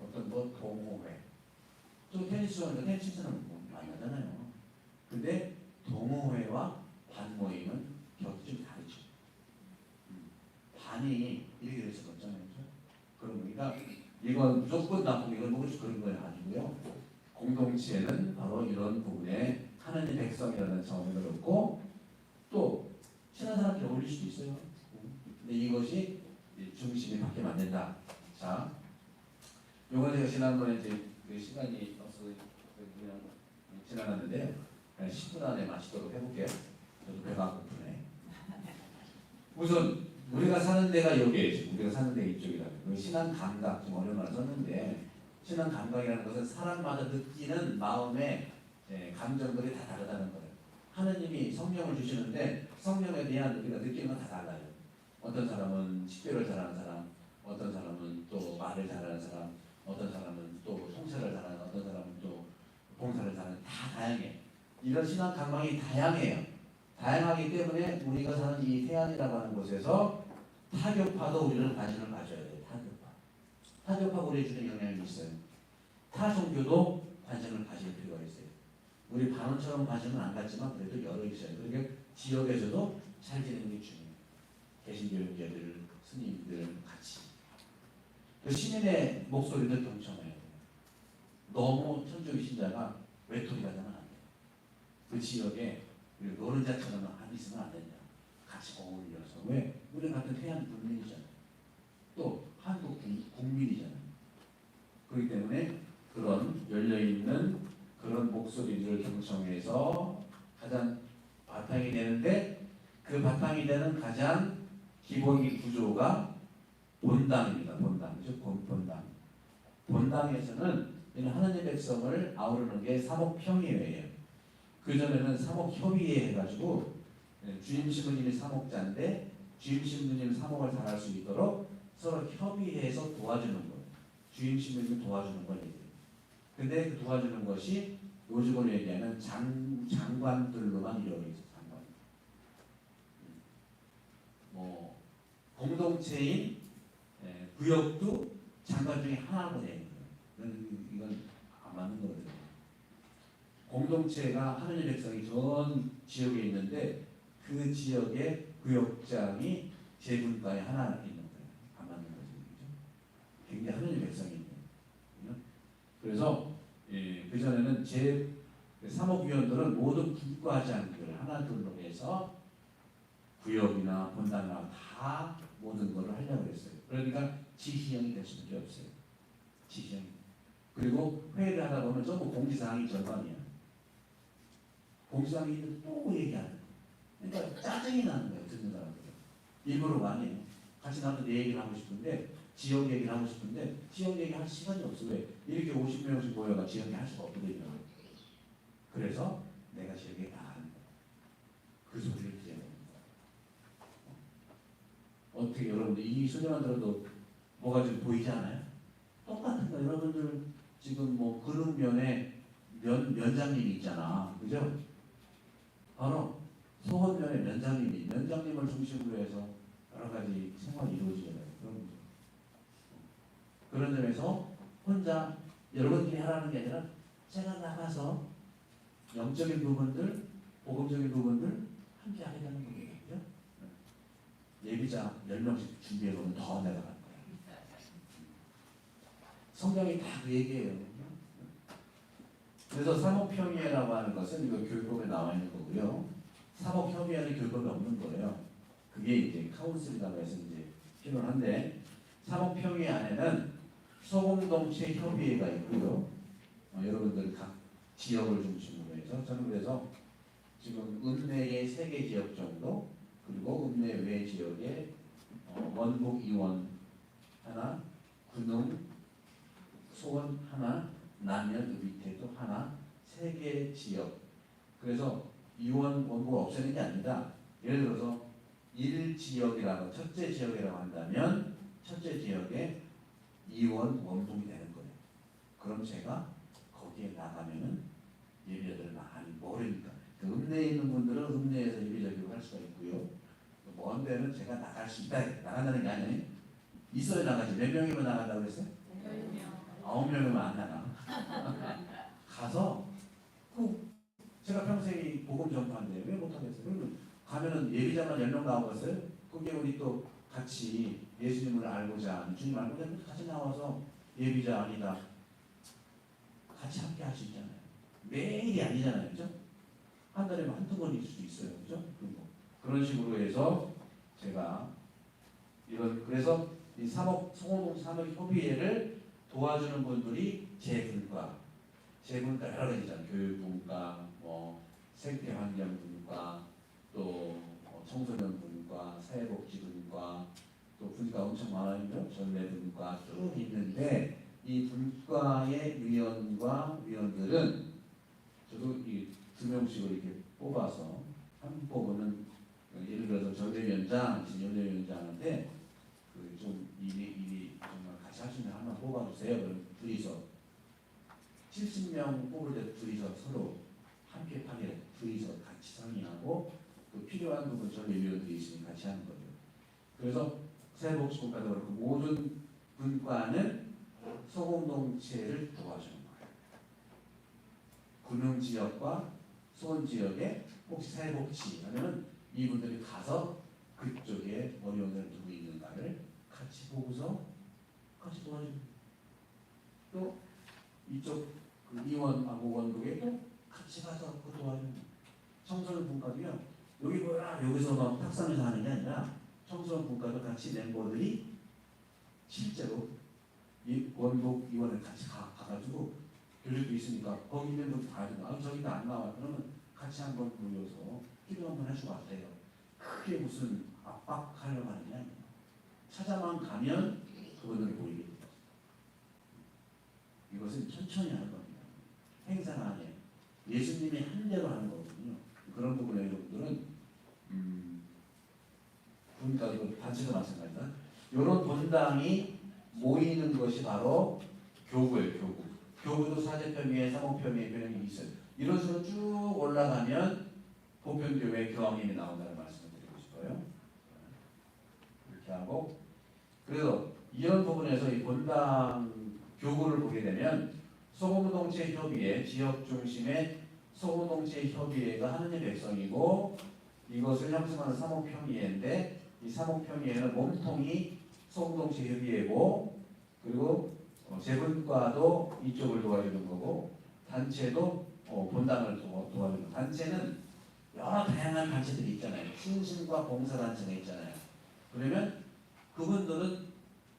어떤 뭐 동호회 또 테니스는 테니스는 만나잖아요. 근데 동호회와 반 모임은 격이 좀 다르죠. 반이 이렇게 돼서 걷잖아요. 그런 거니까 이건 무조건 나쁘고 이건 무조건 그런 건 아니고요. 공동체는 바로 이런 부분에 하나님의 백성이라는 정의를 얻고 또 친한 사람끼리 어울릴 수도 있어요. 근데 이것이 중심이 바뀌면 안 된다. 자, 요건 제가 지난번에 이제 그 시간이 없어서 그냥 지나갔는데요. 10분 안에 마치도록 해볼게요. 저도 배가 고프네. 우선 우리가 사는 데가 여기에 지금 우리가 사는 데 이쪽이다. 신앙 감각 좀 어려운 말 썼는데 신앙 감각이라는 것은 사람마다 느끼는 마음의 감정들이 다 다르다는 거예요. 하느님이 성령을 주시는데 성령에 대한 우리가 느끼는 건 다 달라요. 어떤 사람은 식별을 잘하는 사람, 어떤 사람은 또 말을 잘하는 사람, 어떤 사람은 또 통찰을 잘하는, 어떤 사람은 또 봉사를 잘하는, 다 다양해. 이런 신앙 감각이 다양해요. 다양하기 때문에 우리가 사는 이 태안이라고 하는 곳에서 타교파도 우리는 관심을 가져야 돼요. 타교파. 타교파가 우리에 주는 영향이 있어요. 타 종교도 관심을 가질 필요가 있어요. 우리 반원처럼 관심은 안 갖지만 그래도 여러 있어요. 그러니까 지역에서도 잘 지내는 게 중요해요. 개신교육자들, 스님들 같이. 그 시민의 목소리도 경청해야 돼요. 너무 천주교 신자가 외톨이가 되면 안 돼요. 그 지역에 노른자처럼 안 있으면 안 된다. 같이 어울려서. 왜? 우리 같은 태안 국민이잖아요. 또 한국 국민이잖아요. 그렇기 때문에 그런 열려있는 그런 목소리들을 경청해서 가장 바탕이 되는데 그 바탕이 되는 가장 기본기 구조가 본당입니다. 본당. 즉 본당. 본당에서는 하나님의 백성을 아우르는 게 사목평의회예요. 그전에는 사목협의회 해가지고 주임 신부님이 사목자인데 주임 신부님 사목을 잘할 수 있도록 서로 협의해서 도와주는 거예요. 주임 신부님이 도와주는 걸 얘기해요. 근데 그 도와주는 것이 요즘으로 얘기하는 장관들로만 이루어져 있어요. 장관. 뭐 공동체인 구역도 장관 중에 하나로 되어 있는 거예요. 이건 안 맞는 거거든요. 공동체가 하느님 백성이 전 지역에 있는데 그 지역의 구역장이 재분과에 하나 있는 거예요. 안 맞는 거죠. 굉장히 하느님 백성이 있는 거예요. 그래서 그전에는 사목위원들은 모두 분과장들을 하나 둘로 해서 구역이나 본당이나 다 모든 것을 하려고 했어요. 그러니까 지시형이 될 수밖에 없어요. 지시형. 그리고 회의를 하다 보면 전부 공지사항이 절반이야. 공지사항이 있는데 또 얘기하는 거예요. 그러니까 짜증이 나는 거예요. 듣는 사람들은. 일부러 많이 해요. 같이 나도 내 얘기를 하고 싶은데 지역 얘기를 하고 싶은데 지역 얘기 할 시간이 없어. 왜? 이렇게 50명씩 모여가 지역 얘기 할 수가 없거든요. 그래서 내가 지역에 나가는 거예요. 그 소리를 들어야 됩니다. 어떻게 여러분들 이 소리만 들어도 뭐가 좀 보이지 않아요? 똑같은 거. 여러분들 지금 뭐 그룹면에 면장님이 있잖아. 그죠? 바로 소원면의 면장님을 중심으로 해서 여러 가지 생활이 이루어지잖아요. 그런 점에서 혼자 여러분들이 하라는 게 아니라 제가 나가서 영적인 부분들, 복음적인 부분들 함께 하게 되는 거겠죠. 예비자 10명씩 준비해놓으면 더 내려갈 거야. 성경이 다 그 얘기예요. 그래서 사목평의회라고 하는 것은 이거 교육법에 나와 있는 거고요. 사목협의회는 교육법이 없는 거예요. 그게 이제 카운슬이라고 해서 이제 필요한데 사목평의회 안에는 소공동체 협의회가 있고요. 여러분들 각 지역을 중심으로 해서 저는 그래서 지금 읍내의 3개 지역 정도 그리고 읍내 외 지역에 원북 이원 하나, 군흥, 소원 하나, 남면 그 밑에도 하나, 3개 지역. 그래서 이원 원북을 없애는 게 아니라 예를 들어서 1지역이라고 첫째 지역이라고 한다면 첫째 지역에 이원 원북이 되는 거예요. 그럼 제가 거기에 나가면은 예비자들을 많이 모르니까 그 읍내에 있는 분들은 읍내에서 예비자 교육을 할 수가 있고요. 먼 데는 제가 나갈 수 있다. 나간다는 게 아니에요. 있어야 나가지. 몇 명이면 나간다고 그랬어요? 9명이면 안 나가. 가서 제가 평생이 복음 전파인데 왜 못하겠어요? 그러면 가면은 예비자만 10명 나오겠어요? 그게 우리 또 같이 예수님을 알고자 하는 주님 알고자 하는 같이 나와서 예비자 아니다. 같이 함께 할 수 있잖아요. 매일이 아니잖아요. 그죠? 한 달에 한두 번일 수도 있어요. 그죠? 그런 식으로 해서 제가 그래서 이 소공동 산업협의회를 도와주는 분들이 재분과 여러 가지잖아요. 교육분과, 생태환경분과, 또 청소년분과, 사회복지분과, 또 분과 엄청 많아요. 전례분과 쭉 있는데 이 분과의 위원들은 저도 이 두 명씩을 이렇게 뽑아서 한 부분은 예를 들어서 전례위원장, 연례위원장한테 좀 일이 정말 같이 할 수 있는 하나 뽑아주세요. 그럼 둘이서 70명 뽑을 때 둘이서 서로 함께 하게 둘이서 같이 상의하고 또 필요한 부분 전례위원들이 있으니 같이 하는 거죠. 그래서 사회복지분과도 그렇고 모든 분과는 소공동체를 도와주는 거예요. 금융지역과 소원지역에 혹시 사회복지 하면 이분들이 가서 그쪽에 어려운 데를 두고 있는가를 같이 보고서 같이 도와주고 또 이쪽 이원하고 원국에 또 같이 가서 그 도와주는 청소년 분과도요. 여기 뭐야 여기서 막 탁상에서 하는 게 아니라 청소년 분과도 같이 멤버들이 실제로 이 원국 이원에 같이 가가지고 교육도 있으니까 거기 있는 분 봐야 된다. 저기도 안 나와. 그러면 같이 한번 모여서 기도 한번 해주고 왔대요. 크게 무슨 압박하려고 하는 게 아니에요. 찾아만 가면 그분들이 보이게 됩니다. 이것은 천천히 하는 겁니다. 행사가 아니에요. 예수님이 한 대로 하는 거거든요. 그런 부분에 여러분들은 그러니까 단체도 마찬가지다. 이런 본당이 모이는 것이 바로 교구예요. 교구도 사제편위에 사목편위에 변형이 있어요. 이런 식으로 쭉 올라가면 보편교회 교황님이 나온다는 말씀을 드리고 싶어요. 이렇게 하고 그래서 이런 부분에서 이 본당 교구를 보게 되면 소공동체 협의회 지역 중심의 소공동체 협의회가 하느님의 백성이고 이것을 형성하는 사목편의회인데 이 사목편의회는 몸통이 소공동체 협의회고 그리고 재분과도 이쪽을 도와주는 거고 단체도 본당을 도와주는 단체는 여러 다양한 단체들이 있잖아요. 신심과 봉사단체가 있잖아요. 그러면 그분들은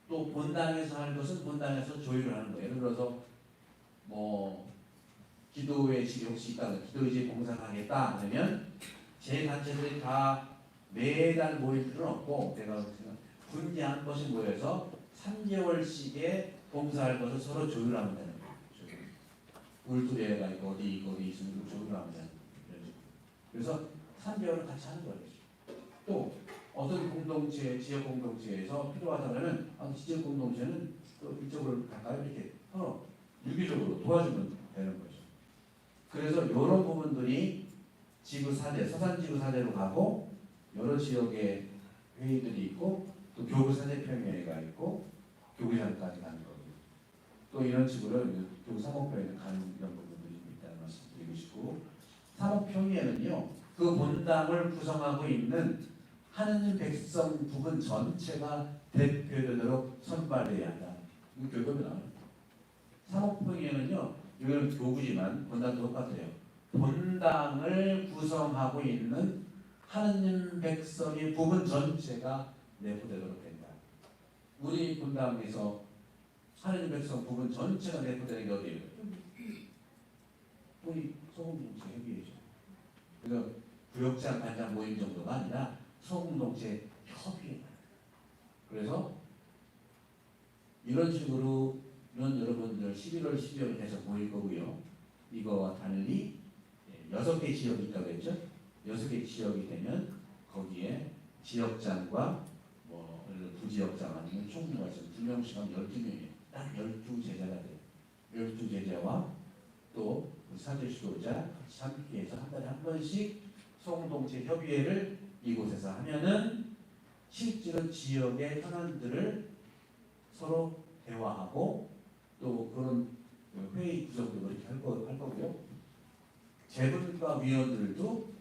또 본당에서 할 것은 본당에서 조율을 하는 거예요. 예를 들어서 기도회 집이 혹시 있다면 기도회 봉사를 하겠다 그러면 제 단체들이 다 매달 모일 필요는 없고 내가 분기 한 번씩 모여서 3개월씩의 봉사할 것을 서로 조율하면 되는 거예요. 울투리가 있고 어디 있으면 조율하면 되는 거예요. 그래서 3개월을 같이 하는 거예요. 또 어떤 공동체, 지역 공동체에서 필요하다면 지역 공동체는 또 이쪽으로 갈까요? 이렇게 서로 유기적으로 도와주면 되는 거죠. 그래서 이런 부분들이 지구사대, 서산지구사대로 가고 여러 지역의 회의들이 있고 또 교구사대평회가 있고 교구장까지 가는 거고요. 또 이런 식으로 교구사목평회에 가는 이런 부분들이 있다는 말씀 드리고 싶고 사목평회는요. 그 본당을 구성하고 있는 하느님 백성 부분 전체가 대표되도록 선발돼야 한다. 이거 결국에 나와요. 사목평회는요. 이거는 교구지만 본당도 똑같아요. 본당을 구성하고 있는 하느님 백성의 부분 전체가 내포되도록 된다. 우리 본당에서 하느님 백성 부분 전체가 내포되는 게 어디예요? 우리 소공동체 협의회죠. 그래서 구역장 반장 모임 정도가 아니라 소공동체 협의회. 그래서 이런 식으로는 여러분들 11월, 12월 계속 모일 거고요. 이거와 달리 6개 지역이 있다고 했죠. 6개 지역이 되면 거기에 지역장과 부지역장 아니면 총무가 있으면 2명씩 하면 12명이에요. 딱 12제자가 돼요. 12제자와 또 사제 지도자 같이 함께해서 한 달에 한 번씩 소공동체 협의회를 이곳에서 하면은 실제로 지역의 현안들을 서로 대화하고 또 그런 회의 구성도 이렇게 할 거고요. 재분과 위원들도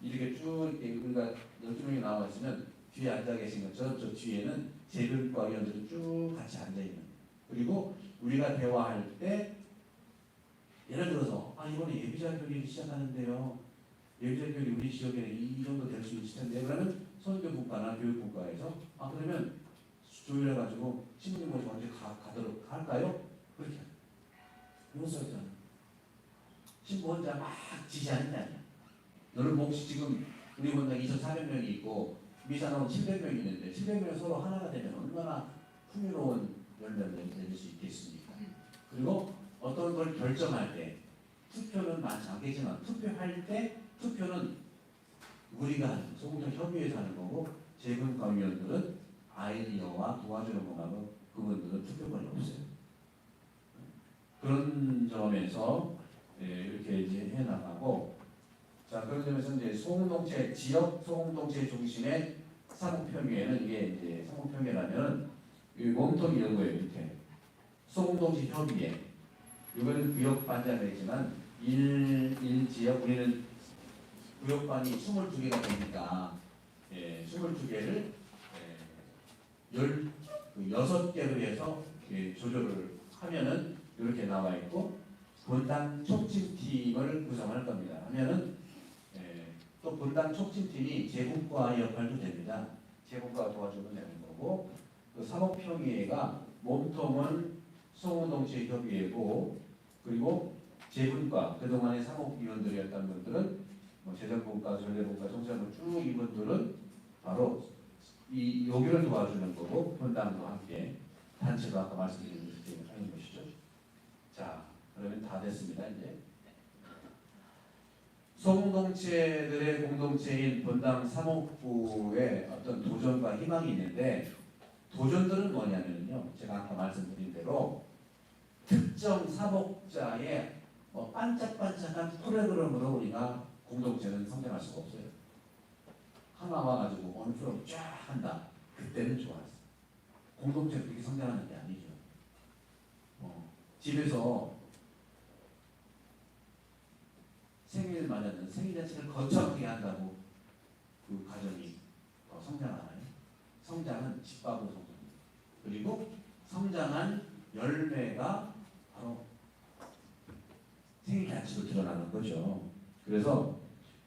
이렇게 쭉 우리가 12명이 나와 있으면 뒤에 앉아 계신 것처럼 저 뒤에는 재분과 위원들이 쭉 같이 앉아 있는. 그리고 우리가 대화할 때 예를 들어서 이번에 예비자 교리를 시작하는데요. 예비자 교리 우리 지역에는 이 정도 될 수 있을 텐데 그러면 선교분과나 교육분과에서 그러면 조율해가지고 신부님 모시고 언제 가도록 할까요? 그렇게 이거 써있잖아. 신부 혼자 막 지지하는 게 아니야. 너는 혹시 지금 우리 본당 2,400명이 있고 미사 나온 700명이 있는데 700명이 서로 하나가 되면 얼마나 풍요로운 열매를 맺을 수 있겠습니까? 그리고 어떤 걸 결정할 때 투표는 많지 않겠지만 투표할 때 투표는 우리가 하는 소공적 협의회에서 하는 거고 재분과위원들은 아이디어와 도와주는 거하고 그분들은 투표권이 없어요. 그런 점에서 이렇게 이제 해나가고 자 그런 점에서 이제 소공동체 지역 소공동체 중심의 사목평의회는 이게 이제 사목평의회라면 이 몸통이 이런 거예요. 이렇게 소공동체 협의회 이거는 구역반장이 있지만 1지역 우리는 구역반이 22개가 되니까 22개를 6개로 해서 조절을 하면은 이렇게 나와 있고 분당 촉진팀을 구성할 겁니다. 하면은 또 분당 촉진팀이 재분과 역할도 됩니다. 재분과 도와주면 되는 거고 그 사목평의회가 몸통은 소공동체 협의회고 그리고 재분과 그동안의 사목위원들이었던 분들은 재정분과, 전례분과, 정치학을 쭉 이분들은 바로 이 여기를 도와주는 거고 분당도 함께 단체도 아까 말씀드린 것처럼 하는 것이죠. 자 그러면 다 됐습니다. 이제 소공동체들의 공동체인 분당 사목부의 어떤 도전과 희망이 있는데 도전들은 뭐냐면요. 제가 아까 말씀드린 대로 특정 사목자의 반짝반짝한 프로그램으로 우리가 공동체는 성장할 수가 없어요. 하나 와가지고 어느 프로그램 쫙 한다. 그때는 좋았어. 공동체는 그렇게 성장하는 게 아니죠. 집에서 생일 맞았는 생일 자체를 거창하게 한다고 그 가정이 더 성장하나요? 성장은 집밥으로 성장합니다. 그리고 성장한 열매가 바로 생일 잔치로 드러나는 거죠. 그래서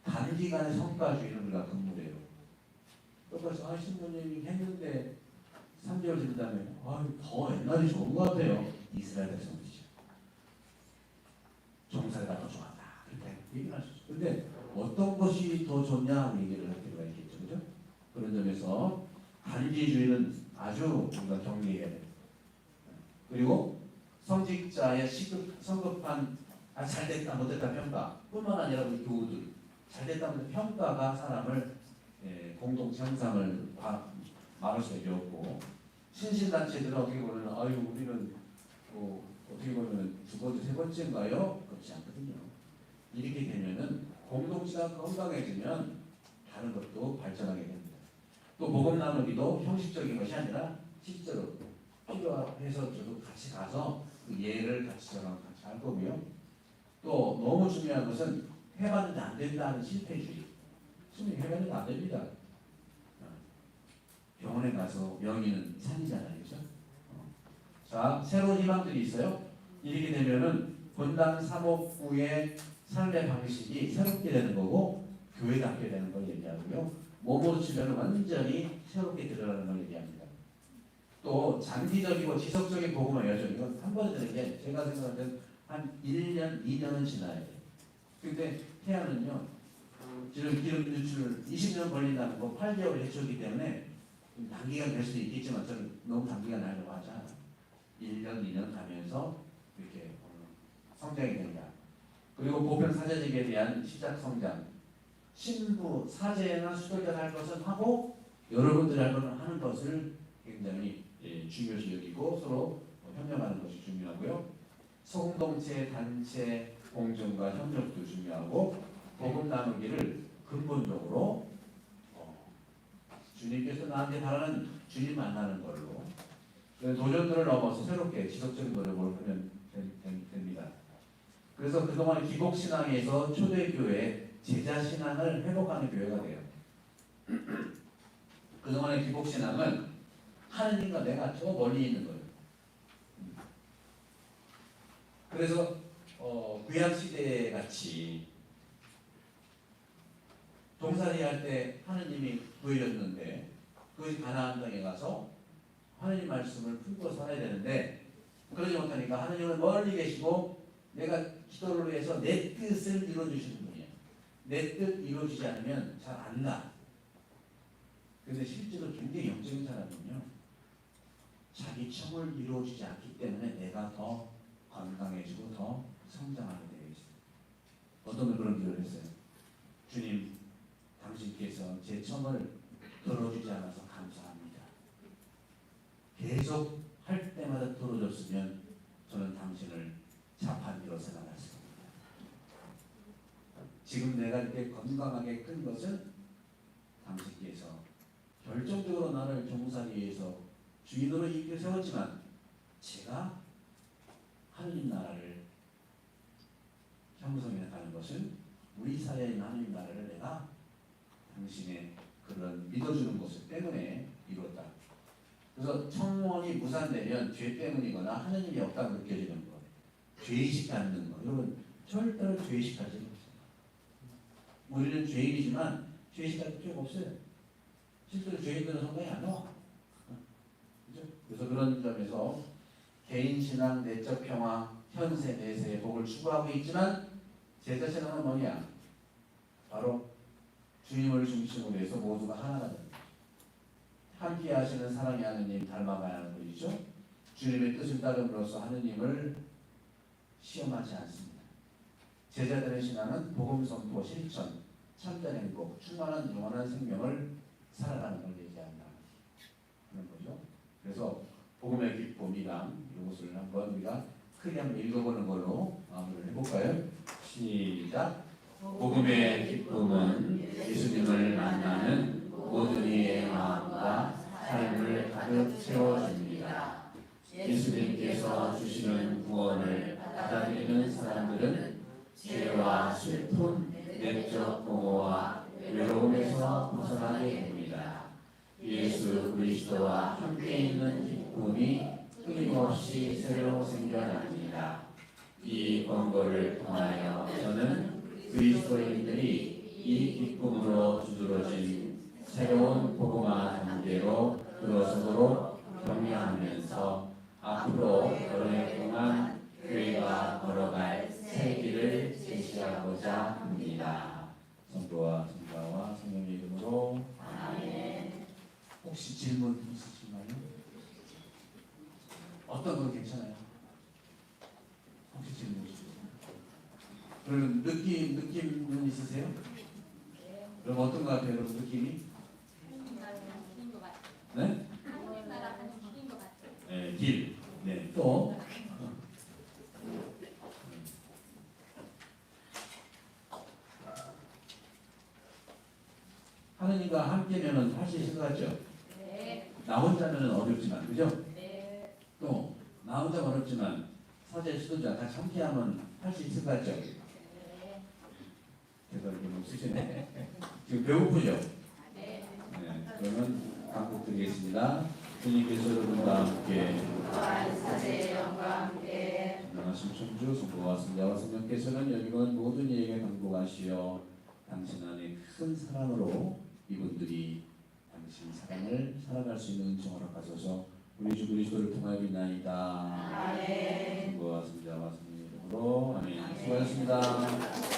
단기간의 성과주의는 우리가 금물해요. 똑같이 신부님이 했는데 3개월 지난 다음에 더 옛날이 좋은 것 같아요. 이스라엘 백성들이죠. 종살이가 더 좋았다. 그렇게 얘기를 할 수 있죠. 근데 어떤 것이 더 좋냐 얘기를 할 필요가 있겠죠. 그죠? 그런 점에서 단기주의는 아주 우리가 경계해야 돼요. 그리고 성직자의 성급한 잘됐다 못됐다 평가 뿐만 아니라 우리 교우들 잘됐다 못됐다 평가가 사람을 공동체 형상을 막을 수밖에 없고 신신단체들은 어떻게 보면 우리는 어떻게 보면 두 번째 세 번째인가요? 그렇지 않거든요. 이렇게 되면은 공동체가 건강해지면 다른 것도 발전하게 됩니다. 또 복음 나누기도 형식적인 것이 아니라 실제로 필요해서 저도 같이 가서 그 예를 같이 저랑 같이 할 거고요. 또 너무 중요한 것은 해봤는데 안 된다는 실패주의. 수능이 해봤는데 안 됩니다. 병원에 가서 명의는 산이잖아요. 그죠? 자, 새로운 희망들이 있어요. 이렇게 되면은 분당 사목부의 삶의 방식이 새롭게 되는 거고 교회답게 되는 걸 얘기하고요. 몸으로 치면 완전히 새롭게 드러나는 걸 얘기합니다. 또 장기적이고 지속적인 복음의 여정 이건 한 번에 되는 게 제가 생각할 때는 한 1년, 2년은 지나야 돼요. 근데 태아는요. 지금 기름 유출 20년 걸린다는 거 8개월 해주기 때문에 단기간 될 수도 있겠지만 저는 너무 단기간 하려고 하지 않아요. 1년, 2년 가면서 이렇게 성장이 된다. 그리고 보편 사제직에 대한 시작 성장. 신부, 사제나 수도자가 할 것은 하고 여러분들이 할 것은 하는 것을 굉장히 중요시 여기고 서로 협력하는 것이 중요하고요. 소공동체, 단체, 공정과 협력도 중요하고 복음 나누기를 근본적으로 주님께서 나한테 바라는 주님 만나는 걸로 도전들을 넘어서 새롭게 지속적인 노력을 하면 됩니다. 그래서 그동안 기복신앙에서 초대교회 제자신앙을 회복하는 교회가 돼요. 그동안의 기복신앙은 하느님과 내가 저 멀리 있는 거예요. 그래서 구약 시대 같이 동살이 할 때 하느님이 보여줬는데 그것이 가나안 땅에 가서 하느님 말씀을 품고 살아야 되는데 그러지 못하니까 하느님은 멀리 계시고 내가 기도를 해서 내 뜻을 이루어주시는 분이에요. 내 뜻 이루어지지 않으면 잘 안 나. 근데 실제로 굉장히 영적인 사람은요, 자기 청을 이루어지지 않기 때문에 내가 더 건강해지고 더 성장하게 되어 있어요. 어떤 분 그런 기도를 했어요. 주님, 당신께서 제 청을 들어주지 않아서 감사합니다. 계속 할 때마다 들어줬으면 저는 당신을 자판기로 생각했습니다. 지금 내가 이렇게 건강하게 큰 것은 당신께서 결정적으로 나를 종살이에서 주인으로 이끌어 세웠지만 제가 하느님 나라를 형성해 나가는 것은 우리 사회에 있는 하느님 나라를 내가 당신의 그런 믿어주는 것을 때문에 이루었다. 그래서 청원이 무산되면 죄 때문이거나 하느님이 없다고 느껴지는 것, 죄의식 갖는 것. 여러분 절대로 죄의식 가지는 없어요. 우리는 죄인이지만 죄의식 가질 필요가 없어요. 실제로 죄인들은 성경에 안 나와. 그죠? 그래서 그런 점에서 개인 신앙, 내적 평화, 현세, 내세의 복을 추구하고 있지만 제자 신앙은 뭐냐? 바로 주님을 중심으로 해서 모두가 하나가 됩니다. 함께 하시는 사랑의 하느님 닮아가야 하는 것이죠. 주님의 뜻을 따름으로써 하느님을 시험하지 않습니다. 제자들의 신앙은 복음 선포, 실천, 참된 행복, 충만한 영원한 생명을 살아가는 걸 얘기한다 하는 거죠. 그래서 복음의 기쁨이란 이것을 한번 우리가 크게 한번 읽어보는 걸로 마무리를 해볼까요? 시작. 복음의 기쁨은 예수님을 만나는 모든 이의 마음과 삶을 가득 채워줍니다. 예수님께서 주시는 구원을 받아들이는 사람들은 죄와 슬픔, 내적 공허와 외로움에서 벗어나게 됩니다. 예수 그리스도와 함께 있는 기쁨이 끊임없이 새로 생겨납니다. 이 권고를 통하여 저는 그리스도인들이 이 기쁨으로 두드러진 새로운 복음화 단계로 들어서도록 격려하면서 앞으로 오랫동안 교회가 걸어갈 새 길을 제시하고자 합니다. 성도와 성가와 성령의 이름으로 아멘. 혹시 질문 있으신가요? 어떤 건 괜찮아요? 혹시 질문 있으세요? 그러면 느낌은 있으세요? 그럼 어떤 것 같아요, 여러분 느낌이? 네? 네, 길. 네, 또? 하느님과 함께면은 할 수 있을 것 같죠? 네. 나 혼자면은 어렵지만, 그죠? 네. 또, 나 혼자 어렵지만, 사제, 수도자 같이 함께하면 할 수 있을 것 같죠? 네. 대답이 너무 쓰시네. 지금 배고프죠? 네. 네. 그러면 강국 드리겠습니다. 주님께서 여러분과 함께, 사제의 영과 함께, 전능하신 천주, 성부와 성자와 성령께서는 여기건 모든 이에게 강복하시어 당신 안에 큰 사랑으로 이분들이 당신 사랑을 살아갈 수 있는 은총을 허락하소서. 우리 주 그리스도를 통하여 빛나이다. 아멘. 성부와 성자와 성령의 이름으로 아멘. 수고하셨습니다.